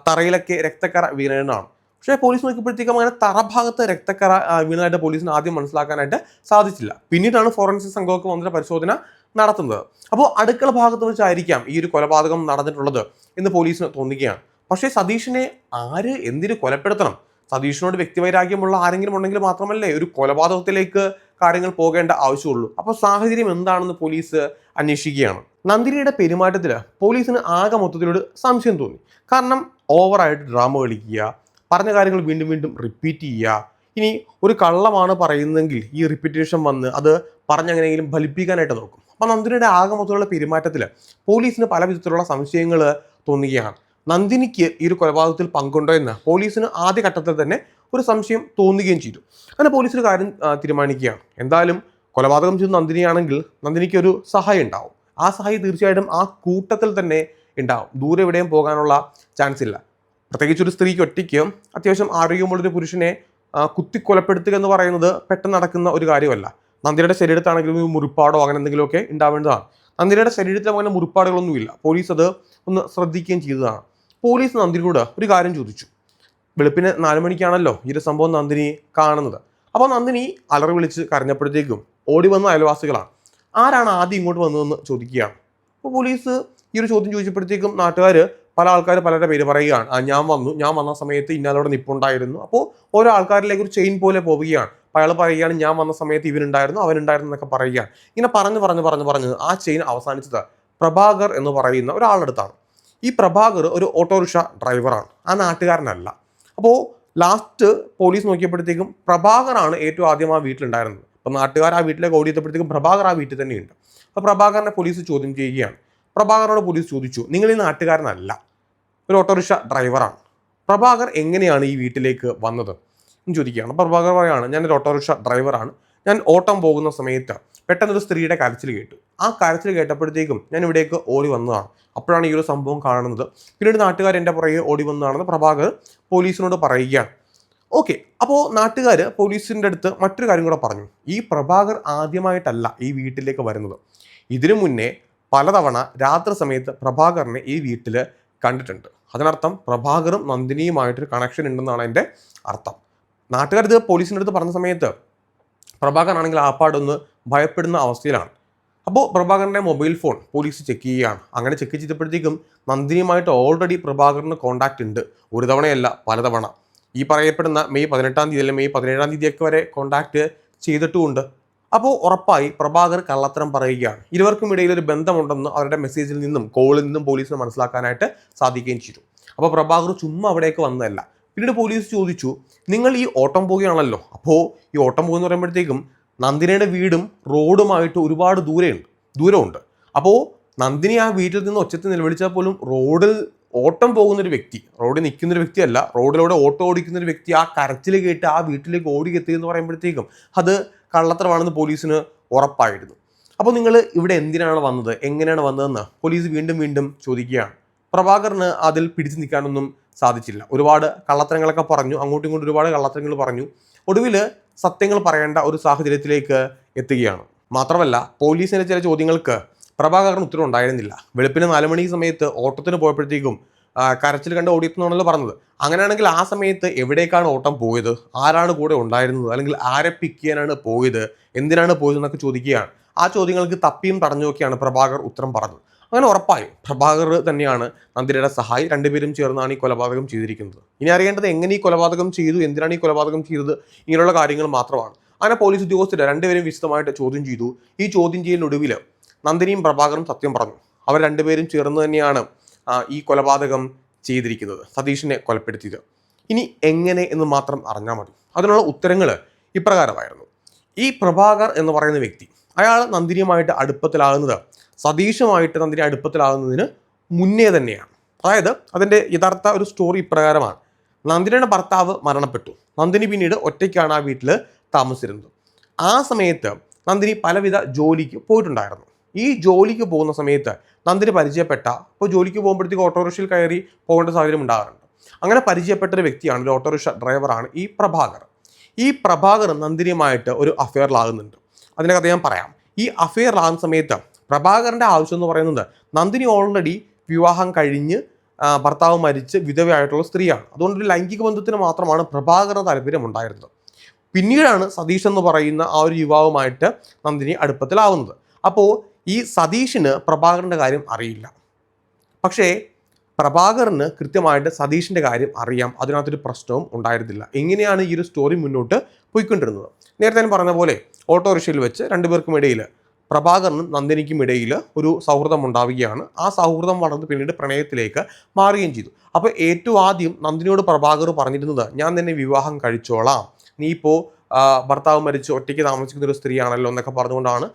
തറയിലൊക്കെ രക്തക്കറ വീണതാണ്. പക്ഷേ പോലീസ് നോക്കിയപ്പോഴത്തേക്കും അങ്ങനെ തറഭാഗത്ത് രക്തക്കറ വീണതായിട്ട് പോലീസിന് ആദ്യം മനസ്സിലാക്കാനായിട്ട് സാധിച്ചില്ല. പിന്നീടാണ് ഫോറൻസിക് സംഘമൊക്കെ വന്നിട്ട് പരിശോധന നടത്തുന്നത്. അപ്പോൾ അടുക്കള ഭാഗത്ത് വെച്ചായിരിക്കാം ഈ ഒരു കൊലപാതകം നടന്നിട്ടുള്ളത് എന്ന് പോലീസിന് തോന്നുകയാണ്. പക്ഷേ സതീഷിനെ ആര് എന്തിന് കൊലപ്പെടുത്തണം? സതീഷിനോട് വ്യക്തിവൈരാഗ്യമുള്ള ആരെങ്കിലും ഉണ്ടെങ്കിൽ മാത്രമല്ലേ ഒരു കൊലപാതകത്തിലേക്ക് കാര്യങ്ങൾ പോകേണ്ട ആവശ്യമുള്ളൂ. അപ്പോൾ സാഹചര്യം എന്താണെന്ന് പോലീസ് അന്വേഷിക്കുകയാണ്. നന്ദിനിയുടെ പെരുമാറ്റത്തിൽ പോലീസിന് ആകെ മൊത്തത്തിലൊരു സംശയം തോന്നി. കാരണം ഓവറായിട്ട് ഡ്രാമ കളിക്കുക, പറഞ്ഞ കാര്യങ്ങൾ വീണ്ടും വീണ്ടും റിപ്പീറ്റ് ചെയ്യുക. ഇനി ഒരു കള്ളമാണ് പറയുന്നതെങ്കിൽ ഈ റിപ്പീറ്റേഷൻ വന്ന് അത് പറഞ്ഞെങ്ങനെയെങ്കിലും ഫലിപ്പിക്കാനായിട്ട് നോക്കും. അപ്പോൾ നന്ദിനിയുടെ ആകെ മൊത്തത്തിലുള്ള പെരുമാറ്റത്തിൽ പോലീസിന് പല വിധത്തിലുള്ള സംശയങ്ങൾ തോന്നുകയാണ്. നന്ദിനിക്ക് ഈ ഒരു കൊലപാതകത്തിൽ പങ്കുണ്ടോ എന്ന് പോലീസിന് ആദ്യഘട്ടത്തിൽ തന്നെ ഒരു സംശയം തോന്നുകയും ചെയ്തു. അങ്ങനെ പോലീസിന് കാര്യം തീരുമാനിക്കുകയാണ്. എന്തായാലും കൊലപാതകം ചെയ്ത് നന്ദിനിയാണെങ്കിൽ നന്ദിനിക്ക് ഒരു സഹായം ഉണ്ടാവും. ആ സഹായം തീർച്ചയായിട്ടും ആ കൂട്ടത്തിൽ തന്നെ ഉണ്ടാവും. ദൂരെ എവിടെയും പോകാനുള്ള ചാൻസ് ഇല്ല. പ്രത്യേകിച്ച് ഒരു സ്ത്രീക്ക് ഒറ്റയ്ക്ക് അത്യാവശ്യം ആരോഗ്യമുള്ളൊരു പുരുഷനെ കുത്തിക്കൊലപ്പെടുത്തുക എന്ന് പറയുന്നത് പെട്ടെന്ന് നടക്കുന്ന ഒരു കാര്യമല്ല. നന്ദിനിയുടെ ശരീരത്താണെങ്കിലും മുറിപ്പാടോ അങ്ങനെ എന്തെങ്കിലുമൊക്കെ ഉണ്ടാവേണ്ടതാണ്. നന്ദിനിയുടെ ശരീരത്തിൽ അങ്ങനെ മുറിപ്പാടുകളൊന്നുമില്ല. പോലീസ് അത് ഒന്ന് ശ്രദ്ധിക്കുകയും ചെയ്തതാണ്. പോലീസ് നന്ദിനിയോട് ഒരു കാര്യം ചോദിച്ചു. വെളുപ്പിന് 4 മണിക്കാണല്ലോ ഈ ഒരു സംഭവം നന്ദിനി കാണുന്നത്. അപ്പോൾ നന്ദിനി അലറി വിളിച്ച് കരഞ്ഞപ്പോഴത്തേക്കും ഓടി വന്ന അയൽവാസികളാണ്. ആരാണ് ആദ്യം ഇങ്ങോട്ട് വന്നതെന്ന് ചോദിക്കുകയാണ്. അപ്പോൾ പോലീസ് ഈ ഒരു ചോദ്യം ചോദിച്ചപ്പോഴത്തേക്കും നാട്ടുകാർ പല ആൾക്കാർ പലരുടെ പേര് പറയുകയാണ്. ഞാൻ വന്ന സമയത്ത് ഇന്നാലോടെ നിപ്പുണ്ടായിരുന്നു. അപ്പോൾ ഓരോ ആൾക്കാരിലേക്ക് ഒരു ചെയിൻ പോലെ പോവുകയാണ്. അയാൾ പറയുകയാണ്, ഞാൻ വന്ന സമയത്ത് ഇവനുണ്ടായിരുന്നു അവനുണ്ടായിരുന്നു എന്നൊക്കെ പറയുകയാണ്. ഇങ്ങനെ പറഞ്ഞ് ആ ചെയിൻ അവസാനിച്ചത് പ്രഭാകർ എന്ന് പറയുന്ന ഒരാളെടുത്താണ്. ഈ പ്രഭാകർ ഒരു ഓട്ടോറിക്ഷ ഡ്രൈവറാണ്, ആ നാട്ടുകാരനല്ല. അപ്പോൾ ലാസ്റ്റ് പോലീസ് നോക്കിയപ്പോഴത്തേക്കും പ്രഭാകറാണ് ഏറ്റവും ആദ്യം ആ വീട്ടിലുണ്ടായിരുന്നത്. അപ്പോൾ നാട്ടുകാർ ആ വീട്ടിലേക്ക് ഓടിയെത്തപ്പോഴത്തേക്കും പ്രഭാകർ ആ വീട്ടിൽ തന്നെയുണ്ട്. അപ്പോൾ പ്രഭാകരനെ പോലീസ് ചോദ്യം ചെയ്യുകയാണ്. പ്രഭാകരനോട് പോലീസ് ചോദിച്ചു, നിങ്ങൾ ഈ നാട്ടുകാരനല്ല, ഒരു ഓട്ടോറിക്ഷ ഡ്രൈവറാണ്. പ്രഭാകർ എങ്ങനെയാണ് ഈ വീട്ടിലേക്ക് വന്നത്? എന്ന് ചോദിക്കുകയാണ്. അപ്പോൾ പ്രഭാകർ പറയുകയാണ്, ഞാനൊരു ഓട്ടോറിക്ഷ ഡ്രൈവറാണ്. ഞാൻ ഓട്ടം പോകുന്ന സമയത്ത് പെട്ടെന്നൊരു സ്ത്രീയുടെ കരച്ചിൽ കേട്ടു. ആ കരച്ചിൽ കേട്ടപ്പോഴത്തേക്കും ഞാൻ ഇവിടേക്ക് ഓടി വന്നതാണ്. അപ്പോഴാണ് ഈ ഒരു സംഭവം കാണുന്നത്. പിന്നീട് നാട്ടുകാർ എൻ്റെ പുറകെ ഓടി വന്നതാണെന്ന് പ്രഭാകർ പോലീസിനോട് പറയുകയാണ്. ഓക്കെ, അപ്പോൾ നാട്ടുകാർ പോലീസിൻ്റെ അടുത്ത് മറ്റൊരു കാര്യം കൂടെ പറഞ്ഞു. ഈ പ്രഭാകർ ആദ്യമായിട്ടല്ല ഈ വീട്ടിലേക്ക് വരുന്നത്. ഇതിനു മുന്നേ പലതവണ രാത്രി സമയത്ത് പ്രഭാകറിനെ ഈ വീട്ടിൽ കണ്ടിട്ടുണ്ട്. അതിനർത്ഥം പ്രഭാകറും നന്ദിനിയുമായിട്ടൊരു കണക്ഷൻ ഉണ്ടെന്നാണ് എൻ്റെ അർത്ഥം. നാട്ടുകാർ ഇത് പോലീസിൻ്റെ അടുത്ത് പറഞ്ഞ സമയത്ത് പ്രഭാകരനാണെങ്കിൽ ആപ്പാടൊന്ന് ഭയപ്പെടുന്ന അവസ്ഥയിലാണ്. അപ്പോൾ പ്രഭാകരൻ്റെ മൊബൈൽ ഫോൺ പോലീസ് ചെക്ക് ചെയ്യുകയാണ്. അങ്ങനെ ചെക്ക് ചെയ്തപ്പോഴത്തേക്കും നന്ദിനിയുമായിട്ട് ഓൾറെഡി പ്രഭാകറിന് കോൺടാക്റ്റ് ഉണ്ട്. ഒരു തവണയല്ല, പലതവണ. ഈ പറയപ്പെടുന്ന മെയ് 18-ാം തീയതി അല്ലെങ്കിൽ മെയ് 17-ാം തീയതിയൊക്കെ വരെ കോൺടാക്റ്റ് ചെയ്തിട്ടുമുണ്ട്. അപ്പോൾ ഉറപ്പായി പ്രഭാകർ കള്ളത്തരം പറയുകയാണ്. ഇരുവർക്കും ഇടയിൽ ഒരു ബന്ധമുണ്ടെന്ന് അവരുടെ മെസ്സേജിൽ നിന്നും കോളിൽ നിന്നും പോലീസിന് മനസ്സിലാക്കാനായിട്ട് സാധിക്കുകയും ചെയ്തു. അപ്പോൾ പ്രഭാകർ ചുമ്മാ അവിടേക്ക് വന്നതല്ല. പിന്നീട് പോലീസ് ചോദിച്ചു, നിങ്ങൾ ഈ ഓട്ടം പോവുകയാണല്ലോ, അപ്പോൾ ഈ ഓട്ടം പോകുമെന്ന് പറയുമ്പോഴത്തേക്കും നന്ദിനിയുടെ വീടും റോഡുമായിട്ട് ഒരുപാട് ദൂരമുണ്ട്. അപ്പോൾ നന്ദിനി ആ വീട്ടിൽ നിന്ന് ഒച്ചത്തിൽ നിലവിളിച്ചാൽ പോലും റോഡിൽ ഓട്ടം പോകുന്നൊരു വ്യക്തി, റോഡിൽ നിൽക്കുന്നൊരു വ്യക്തിയല്ല, റോഡിലൂടെ ഓട്ടോ ഓടിക്കുന്നൊരു വ്യക്തി ആ കരച്ചിൽ കേട്ട് ആ വീട്ടിലേക്ക് ഓടിയെത്തി എന്ന് പറയുമ്പോഴത്തേക്കും അത് കള്ളത്തരമാണെന്ന് പോലീസിന് ഉറപ്പായിരുന്നു. അപ്പോൾ നിങ്ങൾ ഇവിടെ എന്തിനാണ് വന്നത്, എങ്ങനെയാണ് വന്നതെന്ന് പോലീസ് വീണ്ടും ചോദിക്കുകയാണ്. പ്രഭാകറിന് അതിൽ പിടിച്ചു നിൽക്കാനൊന്നും സാധിച്ചില്ല. ഒരുപാട് കള്ളത്തരങ്ങളൊക്കെ പറഞ്ഞു, അങ്ങോട്ടും ഇങ്ങോട്ടും ഒരുപാട് കള്ളത്തരങ്ങൾ പറഞ്ഞു. ഒടുവിൽ സത്യങ്ങൾ പറയേണ്ട ഒരു സാഹചര്യത്തിലേക്ക് എത്തുകയാണ്. മാത്രമല്ല പോലീസിൻ്റെ ചില ചോദ്യങ്ങൾക്ക് പ്രഭാകറിന് ഉത്തരം ഉണ്ടായിരുന്നില്ല. വെളുപ്പിന് 4 മണി സമയത്ത് ഓട്ടത്തിന് പോയപ്പോഴത്തേക്കും കരച്ചിൽ കണ്ട് ഓടിയെത്തുന്നാണല്ലോ പറഞ്ഞത്. അങ്ങനെയാണെങ്കിൽ ആ സമയത്ത് എവിടേക്കാണ് ഓട്ടം പോയത്, ആരാണ് കൂടെ ഉണ്ടായിരുന്നത്, അല്ലെങ്കിൽ ആരെ പിക്ക് ചെയ്യാനാണ് പോയത്, എന്തിനാണ് പോയത് എന്നൊക്കെ ചോദിക്കുകയാണ്. ആ ചോദ്യങ്ങൾക്ക് തപ്പിയും തടഞ്ഞുമൊക്കെയാണ് പ്രഭാകർ ഉത്തരം പറഞ്ഞത്. അങ്ങനെ ഉറപ്പായും പ്രഭാകർ തന്നെയാണ് നന്ദിനിയുടെ സഹായി. രണ്ടുപേരും ചേർന്നാണ് ഈ കൊലപാതകം ചെയ്തിരിക്കുന്നത്. ഇനി അറിയേണ്ടത് എങ്ങനെ ഈ കൊലപാതകം ചെയ്തു, എന്തിനാണ് ഈ കൊലപാതകം ചെയ്തത്, ഇങ്ങനെയുള്ള കാര്യങ്ങൾ മാത്രമാണ്. അങ്ങനെ പോലീസ് ഉദ്യോഗസ്ഥർ രണ്ടുപേരും വിശദമായിട്ട് ചോദ്യം ചെയ്തു. ഈ ചോദ്യം ചെയ്യലിനൊടുവിൽ നന്ദിനിയും പ്രഭാകറും സത്യം പറഞ്ഞു. അവർ രണ്ടുപേരും ചേർന്ന് തന്നെയാണ് ഈ കൊലപാതകം ചെയ്തിരിക്കുന്നത്, സതീഷിനെ കൊലപ്പെടുത്തിയത്. ഇനി എങ്ങനെ എന്ന് മാത്രം അറിഞ്ഞാൽ മതി. അതിനുള്ള ഉത്തരങ്ങൾ ഇപ്രകാരമായിരുന്നു. ഈ പ്രഭാകർ എന്ന് പറയുന്ന വ്യക്തി, അയാൾ നന്ദിനിയുമായിട്ട് അടുപ്പത്തിലാകുന്നത് സതീഷുമായിട്ട് നന്ദിനി അടുപ്പത്തിലാകുന്നതിന് മുന്നേ തന്നെയാണ്. അതായത് അതിൻ്റെ യഥാർത്ഥ ഒരു സ്റ്റോറി ഇപ്രകാരമാണ്. നന്ദിനിയുടെ ഭർത്താവ് മരണപ്പെട്ടു. നന്ദിനി പിന്നീട് ഒറ്റയ്ക്കാണ് ആ വീട്ടിൽ താമസിച്ചിരുന്നത്. ആ സമയത്ത് നന്ദിനി പലവിധ ജോലിക്ക് പോയിട്ടുണ്ടായിരുന്നു. ഈ ജോലിക്ക് പോകുന്ന സമയത്ത് നന്ദിനി പരിചയപ്പെട്ട, ഇപ്പോൾ ജോലിക്ക് പോകുമ്പോഴത്തേക്ക് ഓട്ടോറിക്ഷയിൽ കയറി പോകേണ്ട സാഹചര്യം ഉണ്ടാകാറുണ്ട്. അങ്ങനെ പരിചയപ്പെട്ട ഒരു വ്യക്തിയാണ്, ഒരു ഓട്ടോറിക്ഷ ഡ്രൈവറാണ് ഈ പ്രഭാകർ. ഈ പ്രഭാകർ നന്ദിനിയുമായിട്ട് ഒരു അഫെയറിലാകുന്നുണ്ട്. അതിൻ്റെ കഥ ഞാൻ പറയാം. ഈ അഫെയറിലാകുന്ന സമയത്ത് പ്രഭാകരൻ്റെ ആവശ്യം എന്ന് പറയുന്നത്, നന്ദിനി ഓൾറെഡി വിവാഹം കഴിഞ്ഞ് ഭർത്താവ് മരിച്ച് വിധവയായിട്ടുള്ള സ്ത്രീയാണ്. അതുകൊണ്ടൊരു ലൈംഗിക ബന്ധത്തിന് മാത്രമാണ് പ്രഭാകരന് താല്പര്യമുണ്ടായിരുന്നത്. പിന്നീടാണ് സതീഷ് എന്ന് പറയുന്ന ആ ഒരു യുവാവുമായിട്ട് നന്ദിനി അടുപ്പത്തിലാവുന്നത്. അപ്പോൾ ഈ സതീഷിന് പ്രഭാകരൻ്റെ കാര്യം അറിയില്ല. പക്ഷേ പ്രഭാകറിന് കൃത്യമായിട്ട് സതീഷിൻ്റെ കാര്യം അറിയാം. അതിനകത്തൊരു പ്രശ്നവും ഉണ്ടായിരുന്നില്ല. എങ്ങനെയാണ് ഈ ഒരു സ്റ്റോറി മുന്നോട്ട് പോയിക്കൊണ്ടിരുന്നത്? നേരത്തെ ഞാൻ പറഞ്ഞ പോലെ ഓട്ടോറിക്ഷയിൽ വെച്ച് രണ്ടുപേർക്കും ഇടയിൽ, പ്രഭാകറിനും നന്ദിനിക്കും ഇടയിൽ ഒരു സൗഹൃദം ഉണ്ടാവുകയാണ്. ആ സൗഹൃദം വളർന്ന് പിന്നീട് പ്രണയത്തിലേക്ക് മാറുകയും ചെയ്തു. അപ്പോൾ ഏറ്റവും ആദ്യം നന്ദിനിയോട് പ്രഭാകർ പറഞ്ഞിരുന്നത്, ഞാൻ നിന്നെ വിവാഹം കഴിച്ചോളാം, നീ ഇപ്പോൾ ഭർത്താവ് മരിച്ച് ഒറ്റയ്ക്ക് താമസിക്കുന്ന ഒരു സ്ത്രീയാണല്ലോ എന്നൊക്കെ പറഞ്ഞുകൊണ്ടാണ്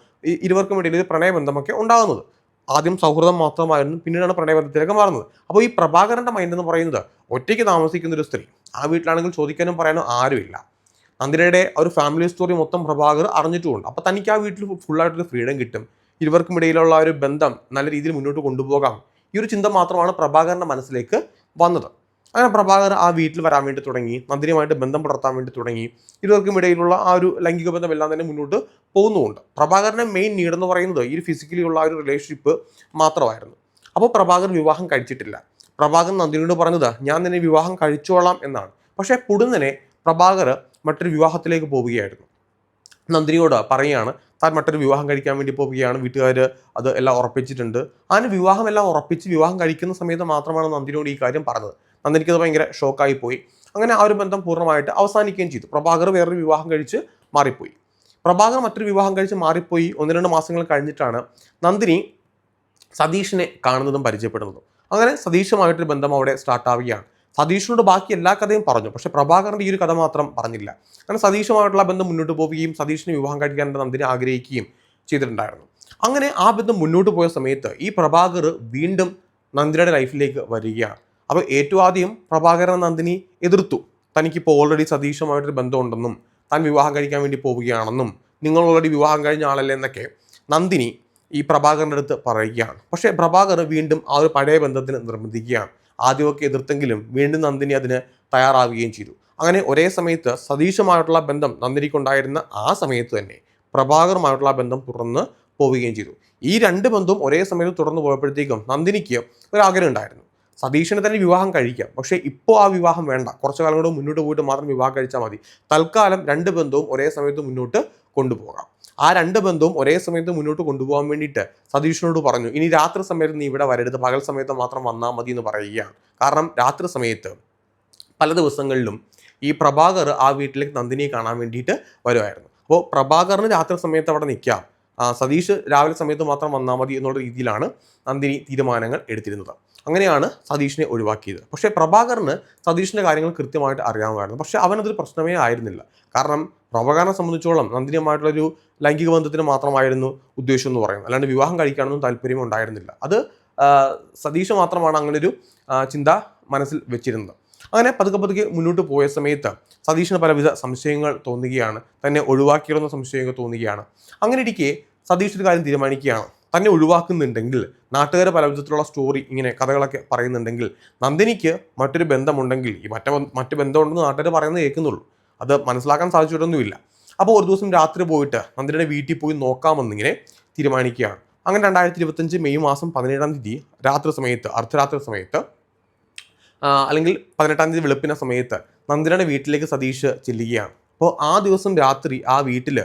ഇരുവർക്കും ഇടയിൽ ഒരു പ്രണയബന്ധമൊക്കെ ഉണ്ടാകുന്നത്. ആദ്യം സൗഹൃദം മാത്രമായിരുന്നു, പിന്നീടാണ് പ്രണയബന്ധത്തിലേക്ക് മാറുന്നത്. അപ്പോൾ ഈ പ്രഭാകരൻ്റെ മൈൻഡ് എന്ന് പറയുന്നത്, ഒറ്റയ്ക്ക് താമസിക്കുന്ന ഒരു സ്ത്രീ, ആ വീട്ടിലാണെങ്കിൽ ചോദിക്കാനും പറയാനോ ആരുമില്ല. നന്ദിനിയുടെ ഒരു ഫാമിലി സ്റ്റോറി മൊത്തം പ്രഭാകർ അറിഞ്ഞിട്ടുമുണ്ട്. അപ്പോൾ തനിക്ക് ആ വീട്ടിൽ ഫുള്ളായിട്ടൊരു ഫ്രീഡം കിട്ടും, ഇരുവർക്കും ഇടയിലുള്ള ഒരു ബന്ധം നല്ല രീതിയിൽ മുന്നോട്ട് കൊണ്ടുപോകാം. ഈ ഒരു ചിന്ത മാത്രമാണ് പ്രഭാകരൻ്റെ മനസ്സിലേക്ക് വന്നത്. അങ്ങനെ പ്രഭാകർ ആ വീട്ടിൽ വരാൻ വേണ്ടി തുടങ്ങി, നന്ദിനിയുമായിട്ട് ബന്ധം പുലർത്താൻ വേണ്ടി തുടങ്ങി. ഇരുവർക്കും ഇടയിലുള്ള ആ ഒരു ലൈംഗിക ബന്ധം എല്ലാം തന്നെ മുന്നോട്ട് പോകുന്നുമുണ്ട്. പ്രഭാകരൻ്റെ മെയിൻ നീഡ് എന്ന് പറയുന്നത് ഈ ഒരു ഫിസിക്കലി ഉള്ള ആ ഒരു റിലേഷൻഷിപ്പ് മാത്രമായിരുന്നു. അപ്പോൾ പ്രഭാകർ വിവാഹം കഴിച്ചിട്ടില്ല. പ്രഭാകരൻ നന്ദിനിയോട് പറഞ്ഞത്, ഞാൻ നിന്നെ വിവാഹം കഴിച്ചോളാം എന്നാണ്. പക്ഷേ പൊടുന്നനെ പ്രഭാകർ മറ്റൊരു വിവാഹത്തിലേക്ക് പോവുകയായിരുന്നു. നന്ദിനിയോട് പറയുകയാണ്, താൻ മറ്റൊരു വിവാഹം കഴിക്കാൻ വേണ്ടി പോവുകയാണ്, വീട്ടുകാർ അത് എല്ലാം ഉറപ്പിച്ചിട്ടുണ്ട്. അതിന് വിവാഹം എല്ലാം ഉറപ്പിച്ച് വിവാഹം കഴിക്കുന്ന സമയത്ത് മാത്രമാണ് നന്ദിനിയോട് ഈ കാര്യം പറഞ്ഞത്. നന്ദിനിക്കത് ഭയങ്കര ഷോക്കായി പോയി. അങ്ങനെ ആ ഒരു ബന്ധം പൂർണ്ണമായിട്ട് അവസാനിക്കുകയും ചെയ്തു. പ്രഭാകർ വേറൊരു വിവാഹം കഴിച്ച് മാറിപ്പോയി. പ്രഭാകർ മറ്റൊരു വിവാഹം കഴിച്ച് മാറിപ്പോയി 1-2 മാസങ്ങൾ കഴിഞ്ഞിട്ടാണ് നന്ദിനി സതീഷിനെ കാണുന്നതും പരിചയപ്പെടുന്നതും. അങ്ങനെ സതീഷുമായിട്ടൊരു ബന്ധം അവിടെ സ്റ്റാർട്ടാവുകയാണ്. സതീഷിനോട് ബാക്കി എല്ലാ കഥയും പറഞ്ഞു, പക്ഷേ പ്രഭാകരൻ്റെ ഈ ഒരു കഥ മാത്രം പറഞ്ഞില്ല. അങ്ങനെ സതീഷുമായിട്ടുള്ള ബന്ധം മുന്നോട്ട് പോവുകയും സതീഷിനെ വിവാഹം കഴിക്കാൻ നന്ദിനി ആഗ്രഹിക്കുകയും ചെയ്തിട്ടുണ്ടായിരുന്നു. അങ്ങനെ ആ ബന്ധം മുന്നോട്ട് പോയ സമയത്ത് ഈ പ്രഭാകർ വീണ്ടും നന്ദിനിയുടെ ലൈഫിലേക്ക് വരികയാണ്. അപ്പോൾ ഏറ്റവും ആദ്യം പ്രഭാകരൻ നന്ദിനി എതിർത്തു. തനിക്കിപ്പോൾ ഓൾറെഡി സതീഷുമായിട്ടൊരു ബന്ധമുണ്ടെന്നും താൻ വിവാഹം കഴിക്കാൻ വേണ്ടി പോവുകയാണെന്നും നിങ്ങൾ ഓൾറെഡി വിവാഹം കഴിഞ്ഞ ആളല്ലേ എന്നൊക്കെ നന്ദിനി ഈ പ്രഭാകറിൻ്റെ അടുത്ത് പറയുകയാണ്. പക്ഷേ പ്രഭാകർ വീണ്ടും ആ ഒരു പഴയ ബന്ധത്തിന് നിർബന്ധിക്കുകയാണ്. ആദ്യമൊക്കെ എതിർത്തെങ്കിലും വീണ്ടും നന്ദിനി അതിന് തയ്യാറാവുകയും ചെയ്തു. അങ്ങനെ ഒരേ സമയത്ത് സതീഷുമായിട്ടുള്ള ബന്ധം നന്ദിനിക്കുണ്ടായിരുന്ന ആ സമയത്ത് തന്നെ പ്രഭാകറുമായിട്ടുള്ള ബന്ധം തുറന്ന് പോവുകയും ചെയ്തു. ഈ രണ്ട് ബന്ധവും ഒരേ സമയത്ത് തുറന്നു പോയപ്പോഴത്തേക്കും നന്ദിനിക്ക് ഒരാഗ്രഹം ഉണ്ടായിരുന്നു, സതീഷിനെ തന്നെ വിവാഹം കഴിക്കാം, പക്ഷേ ഇപ്പോൾ ആ വിവാഹം വേണ്ട, കുറച്ചു കാലം കൂടെ മുന്നോട്ട് പോയിട്ട് മാത്രം വിവാഹം കഴിച്ചാൽ മതി, തൽക്കാലം രണ്ട് ബന്ധവും ഒരേ സമയത്ത് മുന്നോട്ട് കൊണ്ടുപോകാം. ആ രണ്ട് ബന്ധവും ഒരേ സമയത്ത് മുന്നോട്ട് കൊണ്ടുപോകാൻ വേണ്ടിയിട്ട് സതീഷിനോട് പറഞ്ഞു, ഇനി രാത്രി സമയത്ത് നീ ഇവിടെ വരരുത്, പകൽ സമയത്ത് മാത്രം വന്നാൽ മതി എന്ന് പറയുകയാണ്. കാരണം രാത്രി സമയത്ത് പല ദിവസങ്ങളിലും ഈ പ്രഭാകർ ആ വീട്ടിലേക്ക് നന്ദിനിയെ കാണാൻ വേണ്ടിയിട്ട് വരുമായിരുന്നു. അപ്പോൾ പ്രഭാകറിന് രാത്രി സമയത്ത് അവിടെ നിൽക്കാം, സതീഷ് രാവിലെ സമയത്ത് മാത്രം വന്നാൽ മതി എന്നുള്ള രീതിയിലാണ് നന്ദിനി തീരുമാനങ്ങൾ എടുത്തിരുന്നത്. അങ്ങനെയാണ് സതീഷിനെ ഒഴിവാക്കിയത്. പക്ഷേ പ്രഭാകറിന് സതീഷിൻ്റെ കാര്യങ്ങൾ കൃത്യമായിട്ട് അറിയാമായിരുന്നു. പക്ഷേ അവനതൊരു പ്രശ്നമേ ആയിരുന്നില്ല. കാരണം പ്രഭാകരനെ സംബന്ധിച്ചോളം നന്ദിനിയുമായിട്ടുള്ളൊരു ലൈംഗിക ബന്ധത്തിന് മാത്രമായിരുന്നു ഉദ്ദേശം എന്ന് പറയുന്നത്, അല്ലാണ്ട് വിവാഹം കഴിക്കാനൊന്നും താല്പര്യം ഉണ്ടായിരുന്നില്ല. അത് സതീഷ് മാത്രമാണ് അങ്ങനൊരു ചിന്ത മനസ്സിൽ വെച്ചിരുന്നത്. അങ്ങനെ പതുക്കെ പതുക്കെ മുന്നോട്ട് പോയ സമയത്ത് സതീഷിന് പലവിധ സംശയങ്ങൾ തോന്നുകയാണ്, തന്നെ ഒഴിവാക്കിയിരുന്ന സംശയങ്ങൾ തോന്നുകയാണ്. അങ്ങനെ ഇരിക്കെ സതീഷ് ഒരു കാര്യം തീരുമാനിക്കുകയാണ്, തന്നെ ഒഴിവാക്കുന്നുണ്ടെങ്കിൽ നാട്ടുകാർ പല വിധത്തിലുള്ള സ്റ്റോറി ഇങ്ങനെ കഥകളൊക്കെ പറയുന്നുണ്ടെങ്കിൽ നന്ദിനിക്ക് മറ്റൊരു ബന്ധമുണ്ടെങ്കിൽ ഈ മറ്റു ബന്ധമുണ്ടെന്ന് നാട്ടുകാർ പറയുന്നത് കേൾക്കുന്നുള്ളൂ, അത് മനസ്സിലാക്കാൻ സാധിച്ചിട്ടൊന്നുമില്ല. അപ്പോൾ ഒരു ദിവസം രാത്രി പോയിട്ട് നന്ദിനിയുടെ വീട്ടിൽ പോയി നോക്കാമെന്നിങ്ങനെ തീരുമാനിക്കുകയാണ്. അങ്ങനെ 2025 മെയ് മാസം 17-ാം തീയതി രാത്രി സമയത്ത്, അർദ്ധരാത്രി സമയത്ത് അല്ലെങ്കിൽ 18-ാം തീയതി വെളുപ്പിന സമയത്ത് നന്ദിനിയുടെ വീട്ടിലേക്ക് സതീഷ് ചെല്ലുകയാണ്. അപ്പോൾ ആ ദിവസം രാത്രി ആ വീട്ടിൽ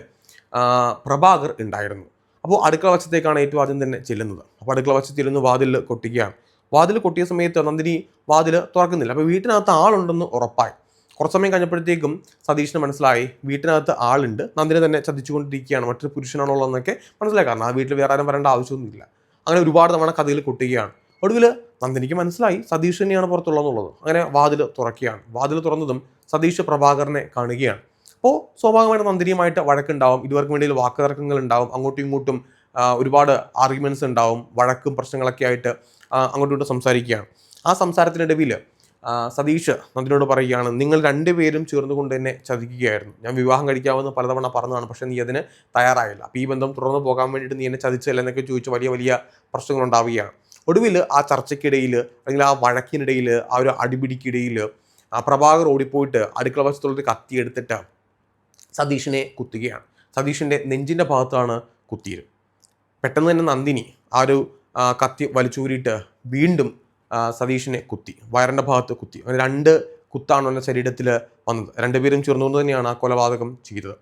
പ്രഭാകർ ഉണ്ടായിരുന്നു. അപ്പോൾ അടുക്കള വശത്തേക്കാണ് ഏറ്റവും ആദ്യം തന്നെ ചെല്ലുന്നത്. അപ്പോൾ അടുക്കള വശത്ത് ചെല്ലുന്ന വാതിൽ കൊട്ടുകയാണ്. വാതിൽ കൊട്ടിയ സമയത്ത് നന്ദിനി വാതിൽ തുറക്കുന്നില്ല. അപ്പോൾ വീട്ടിനകത്ത് ആളുണ്ടെന്ന് ഉറപ്പായി. കുറച്ച് സമയം കഴിഞ്ഞപ്പോഴത്തേക്കും സതീഷിന് മനസ്സിലായി വീട്ടിനകത്ത് ആളുണ്ട്, നന്ദിനി തന്നെ ചതിച്ചുകൊണ്ടിരിക്കുകയാണ്, മറ്റൊരു പുരുഷനാണുള്ളതെന്നൊക്കെ മനസ്സിലായി. കാരണം ആ വീട്ടിൽ വേറെ ആരും വരേണ്ട ആവശ്യമൊന്നുമില്ല. അങ്ങനെ ഒരുപാട് തവണ കഥയിൽ കൊട്ടുകയാണ്. ഒടുവിൽ നന്ദിനിക്ക് മനസ്സിലായി സതീഷ് തന്നെയാണ് പുറത്തുള്ളതെന്നുള്ളത്. അങ്ങനെ വാതിൽ തുറക്കുകയാണ്. വാതിൽ തുറന്നതും സതീഷ് പ്രഭാകരനെ കാണുകയാണ്. അപ്പോൾ സ്വാഭാവികമായിട്ട് നന്ദിനിയുമായിട്ട് വഴക്കുണ്ടാവും, ഇരുവർക്കും വേണ്ടി വാക്കുതർക്കങ്ങൾ ഉണ്ടാവും, അങ്ങോട്ടും ഇങ്ങോട്ടും ഒരുപാട് ആർഗ്യുമെൻറ്റ്സ് ഉണ്ടാവും, വഴക്കും പ്രശ്നങ്ങളൊക്കെ ആയിട്ട് അങ്ങോട്ടും ഇങ്ങോട്ടും സംസാരിക്കുകയാണ്. ആ സംസാരത്തിനിടയിൽ സതീഷ് നന്ദിനിയോട് പറയുകയാണ്, നിങ്ങൾ രണ്ടുപേരും ചേർന്നുകൊണ്ട് തന്നെ ചതിക്കുകയായിരുന്നു, ഞാൻ വിവാഹം കഴിക്കാമെന്ന് പലതവണ പറഞ്ഞതാണ്, പക്ഷേ നീ അതിന് തയ്യാറായില്ല, അപ്പോൾ ഈ ബന്ധം തുറന്നു പോകാൻ വേണ്ടിയിട്ട് നീ എന്നെ ചതിച്ചല്ല എന്നൊക്കെ ചോദിച്ച് വലിയ വലിയ പ്രശ്നങ്ങൾ ഉണ്ടാവുകയാണ്. ഒടുവിൽ ആ ചർച്ചയ്ക്കിടയിൽ അല്ലെങ്കിൽ ആ വഴക്കിനിടയിൽ ആ ഒരു അടിപിടിക്കിടയിൽ ആ പ്രഭാകർ ഓടിപ്പോയിട്ട് അടുക്കള വശത്തുള്ളൊരു കത്തി എടുത്തിട്ട് സതീഷിനെ കുത്തുകയാണ്. സതീഷിൻ്റെ നെഞ്ചിൻ്റെ ഭാഗത്താണ് കുത്തിയത്. പെട്ടെന്ന് തന്നെ നന്ദിനി ആ ഒരു കത്തി വലിച്ചൂരിയിട്ട് വീണ്ടും സതീഷിനെ കുത്തി, വയറിൻ്റെ ഭാഗത്ത് കുത്തി. അങ്ങനെ 2 കുത്താണ് എൻ്റെ ശരീരത്തിൽ വന്നത്. രണ്ടുപേരും ചേർന്നുകൊണ്ട് തന്നെയാണ് ആ കൊലപാതകം ചെയ്തത്.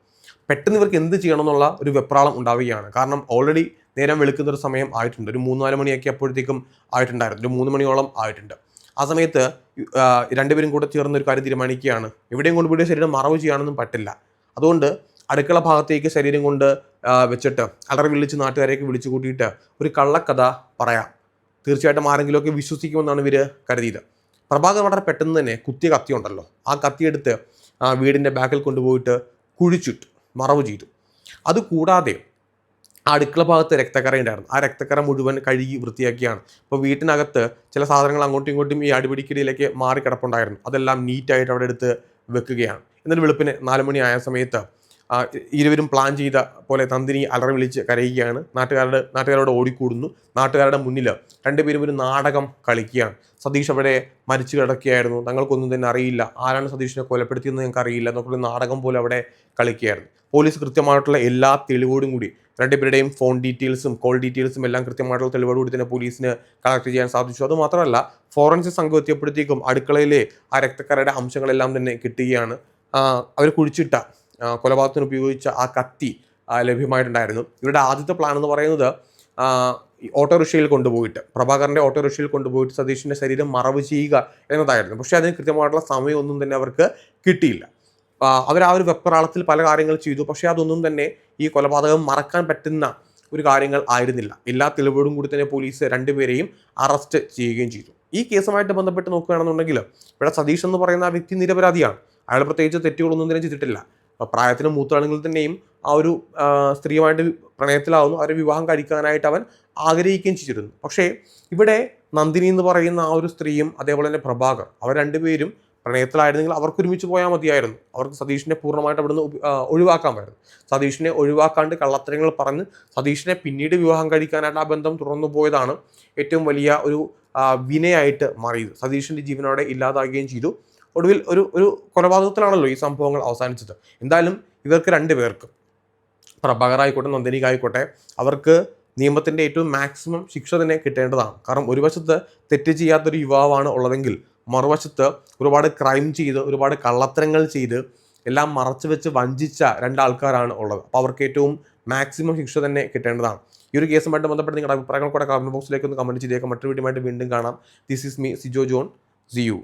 പെട്ടെന്ന് ഇവർക്ക് എന്ത് ചെയ്യണം എന്നുള്ള ഒരു വെപ്രാളം ഉണ്ടാവുകയാണ്. കാരണം ഓൾറെഡി നേരം വെളുക്കുന്നൊരു സമയം ആയിട്ടുണ്ട്, ഒരു 3-4 മണിയൊക്കെ അപ്പോഴത്തേക്കും ആയിട്ടുണ്ടായിരുന്നു, ഒരു 3 മണിയോളം ആയിട്ടുണ്ട്. ആ സമയത്ത് രണ്ടുപേരും കൂടെ ചേർന്നൊരു കാര്യം തീരുമാനിക്കുകയാണ്, എവിടെയും കൊണ്ടുപോയി ശരീരം മറവ് ചെയ്യാനൊന്നും പറ്റില്ല, അതുകൊണ്ട് അടുക്കള ഭാഗത്തേക്ക് ശരീരം കൊണ്ട് വെച്ചിട്ട് അലറി വിളിച്ച് നാട്ടുകാരെയൊക്കെ വിളിച്ചു കൂട്ടിയിട്ട് ഒരു കള്ളക്കഥ പറയാം, തീർച്ചയായിട്ടും ആരെങ്കിലുമൊക്കെ വിശ്വസിക്കുമെന്നാണ് ഇവർ കരുതിയത്. പ്രഭാകർ വളരെ പെട്ടെന്ന് തന്നെ കുത്തിയ കത്തി ഉണ്ടല്ലോ, ആ കത്തിയെടുത്ത് വീടിൻ്റെ ബാക്കിൽ കൊണ്ടുപോയിട്ട് കുഴിച്ചിട്ട് മറവ് ചെയ്തു. അതുകൂടാതെ ആ അടുക്കള ഭാഗത്ത് രക്തക്കറ ഉണ്ടായിരുന്നു, ആ രക്തക്കറ മുഴുവൻ കഴുകി വൃത്തിയാക്കിയാണ്. അപ്പോൾ വീട്ടിനകത്ത് ചില സാധനങ്ങൾ അങ്ങോട്ടും ഇങ്ങോട്ടും ഈ അടിപിടിക്കിടയിലേക്ക് മാറി കിടപ്പുണ്ടായിരുന്നു, അതെല്ലാം നീറ്റായിട്ട് അവിടെ എടുത്ത് വെക്കുകയാണ്. എന്നിട്ട് വെളുപ്പിന് 4 മണി ആയ സമയത്ത് ഇരുവരും പ്ലാൻ ചെയ്ത പോലെ നന്ദിനി അലറി വിളിച്ച് കരയുകയാണ്. നാട്ടുകാരോട് ഓടിക്കൂടുന്നു. നാട്ടുകാരുടെ മുന്നിൽ രണ്ടുപേരും ഒരു നാടകം കളിക്കുകയാണ്. സതീഷ് അവിടെ മരിച്ചു കിടക്കുകയായിരുന്നു, തങ്ങൾക്കൊന്നും തന്നെ അറിയില്ല, ആരാണ് സതീഷിനെ കൊലപ്പെടുത്തിയെന്ന് ഞങ്ങൾക്ക് അറിയില്ല എന്നൊക്കെ നാടകം പോലെ അവിടെ കളിക്കുകയായിരുന്നു. പോലീസ് കൃത്യമായിട്ടുള്ള എല്ലാ തെളിവോടും കൂടി രണ്ടുപേരുടെയും ഫോൺ ഡീറ്റെയിൽസും കോൾ ഡീറ്റെയിൽസും എല്ലാം കൃത്യമായിട്ടുള്ള തെളിവോടുകൂടി തന്നെ പോലീസിന് കളക്ട് ചെയ്യാൻ സാധിച്ചു. അതുമാത്രമല്ല ഫോറൻസിക് സംഘം എത്തിയപ്പോഴത്തേക്കും അടുക്കളയിലെ ആ രക്തക്കറയുടെ അംശങ്ങളെല്ലാം തന്നെ കിട്ടുകയാണ്. അവർ കുഴിച്ചിട്ട കൊലപാതകത്തിന് ഉപയോഗിച്ച ആ കത്തി ലഭ്യമായിട്ടുണ്ടായിരുന്നു. ഇവരുടെ ആദ്യത്തെ പ്ലാൻ എന്ന് പറയുന്നത് ഓട്ടോറിക്ഷയിൽ കൊണ്ടുപോയിട്ട്, പ്രഭാകരൻ്റെ ഓട്ടോറിക്ഷയിൽ കൊണ്ടുപോയിട്ട് സതീഷിൻ്റെ ശരീരം മറവ് ചെയ്യുക എന്നതായിരുന്നു. പക്ഷേ അതിന് കൃത്യമായിട്ടുള്ള സമയമൊന്നും തന്നെ അവർക്ക് കിട്ടിയില്ല. അവർ ആ ഒരു വെപ്രാളത്തിൽ പല കാര്യങ്ങൾ ചെയ്തു, പക്ഷേ അതൊന്നും തന്നെ ഈ കൊലപാതകം മറക്കാൻ പറ്റുന്ന ഒരു കാര്യങ്ങൾ ആയിരുന്നില്ല. എല്ലാ തെളിവോടും കൂടി തന്നെ പോലീസ് രണ്ടുപേരെയും അറസ്റ്റ് ചെയ്യുകയും ചെയ്തു. ഈ കേസുമായിട്ട് ബന്ധപ്പെട്ട് നോക്കുകയാണെന്നുണ്ടെങ്കിൽ ഇവിടെ സതീഷ് എന്ന് പറയുന്ന ആ വ്യക്തി നിരപരാധിയാണ്. അയാൾ പ്രത്യേകിച്ച് തെറ്റുകളൊന്നും തന്നെ ചെയ്തിട്ടില്ല. പ്രായത്തിന് മൂത്താണെങ്കിൽ തന്നെയും ആ ഒരു സ്ത്രീയുമായിട്ട് പ്രണയത്തിലാവുന്നു, അവരെ വിവാഹം കഴിക്കാനായിട്ട് അവൻ ആഗ്രഹിക്കുകയും ചെയ്തിരുന്നു. പക്ഷേ ഇവിടെ നന്ദിനി എന്ന് പറയുന്ന ആ ഒരു സ്ത്രീയും അതേപോലെ തന്നെ പ്രഭാകർ, അവർ രണ്ടുപേരും പ്രണയത്തിലായിരുന്നെങ്കിൽ അവർക്ക് ഒരുമിച്ച് പോയാൽ മതിയായിരുന്നു. അവർക്ക് സതീഷിനെ പൂർണ്ണമായിട്ട് അവിടുന്ന് ഒഴിവാക്കാമായിരുന്നു. സതീഷിനെ ഒഴിവാക്കാണ്ട് കള്ളത്തരങ്ങൾ പറഞ്ഞ് സതീഷിനെ പിന്നീട് വിവാഹം കഴിക്കാനായിട്ട് ആ ബന്ധം തുറന്നു പോയതാണ് ഏറ്റവും വലിയ ഒരു വിനയായിട്ട് മാറിയത്. സതീഷിൻ്റെ ജീവനോടെ ഇല്ലാതാകുകയും ചെയ്തു. ഒടുവിൽ ഒരു കൊലപാതകത്തിലാണല്ലോ ഈ സംഭവങ്ങൾ അവസാനിച്ചത്. എന്തായാലും ഇവർക്ക് രണ്ടുപേർക്കും, പ്രഭാകർ ആയിക്കോട്ടെ നന്ദിനിക ആയിക്കോട്ടെ, അവർക്ക് നിയമത്തിൻ്റെ ഏറ്റവും മാക്സിമം ശിക്ഷ തന്നെ കിട്ടേണ്ടതാണ്. കാരണം ഒരു വശത്ത് തെറ്റ് ചെയ്യാത്തൊരു യുവാവാണ് ഉള്ളതെങ്കിൽ മറുവശത്ത് ഒരുപാട് ക്രൈം ചെയ്ത് ഒരുപാട് കള്ളത്തരങ്ങൾ ചെയ്ത് എല്ലാം മറച്ചു വെച്ച് വഞ്ചിച്ച രണ്ടാൾക്കാരാണ് ഉള്ളത്. അപ്പോൾ അവർക്ക് ഏറ്റവും മാക്സിമം ശിക്ഷ തന്നെ കിട്ടേണ്ടതാണ്. ഈ ഒരു കേസുമായിട്ട് ബന്ധപ്പെട്ട് നിങ്ങളുടെ അഭിപ്രായങ്ങൾ കൂടെ കമന്റ് ബോക്സിലേക്ക് ഒന്ന് കമന്റ് ചെയ്തേക്കാം. മറ്റൊരു വീഡിയോ ആയിട്ട് വീണ്ടും കാണാം. This is me Sijo John. See U.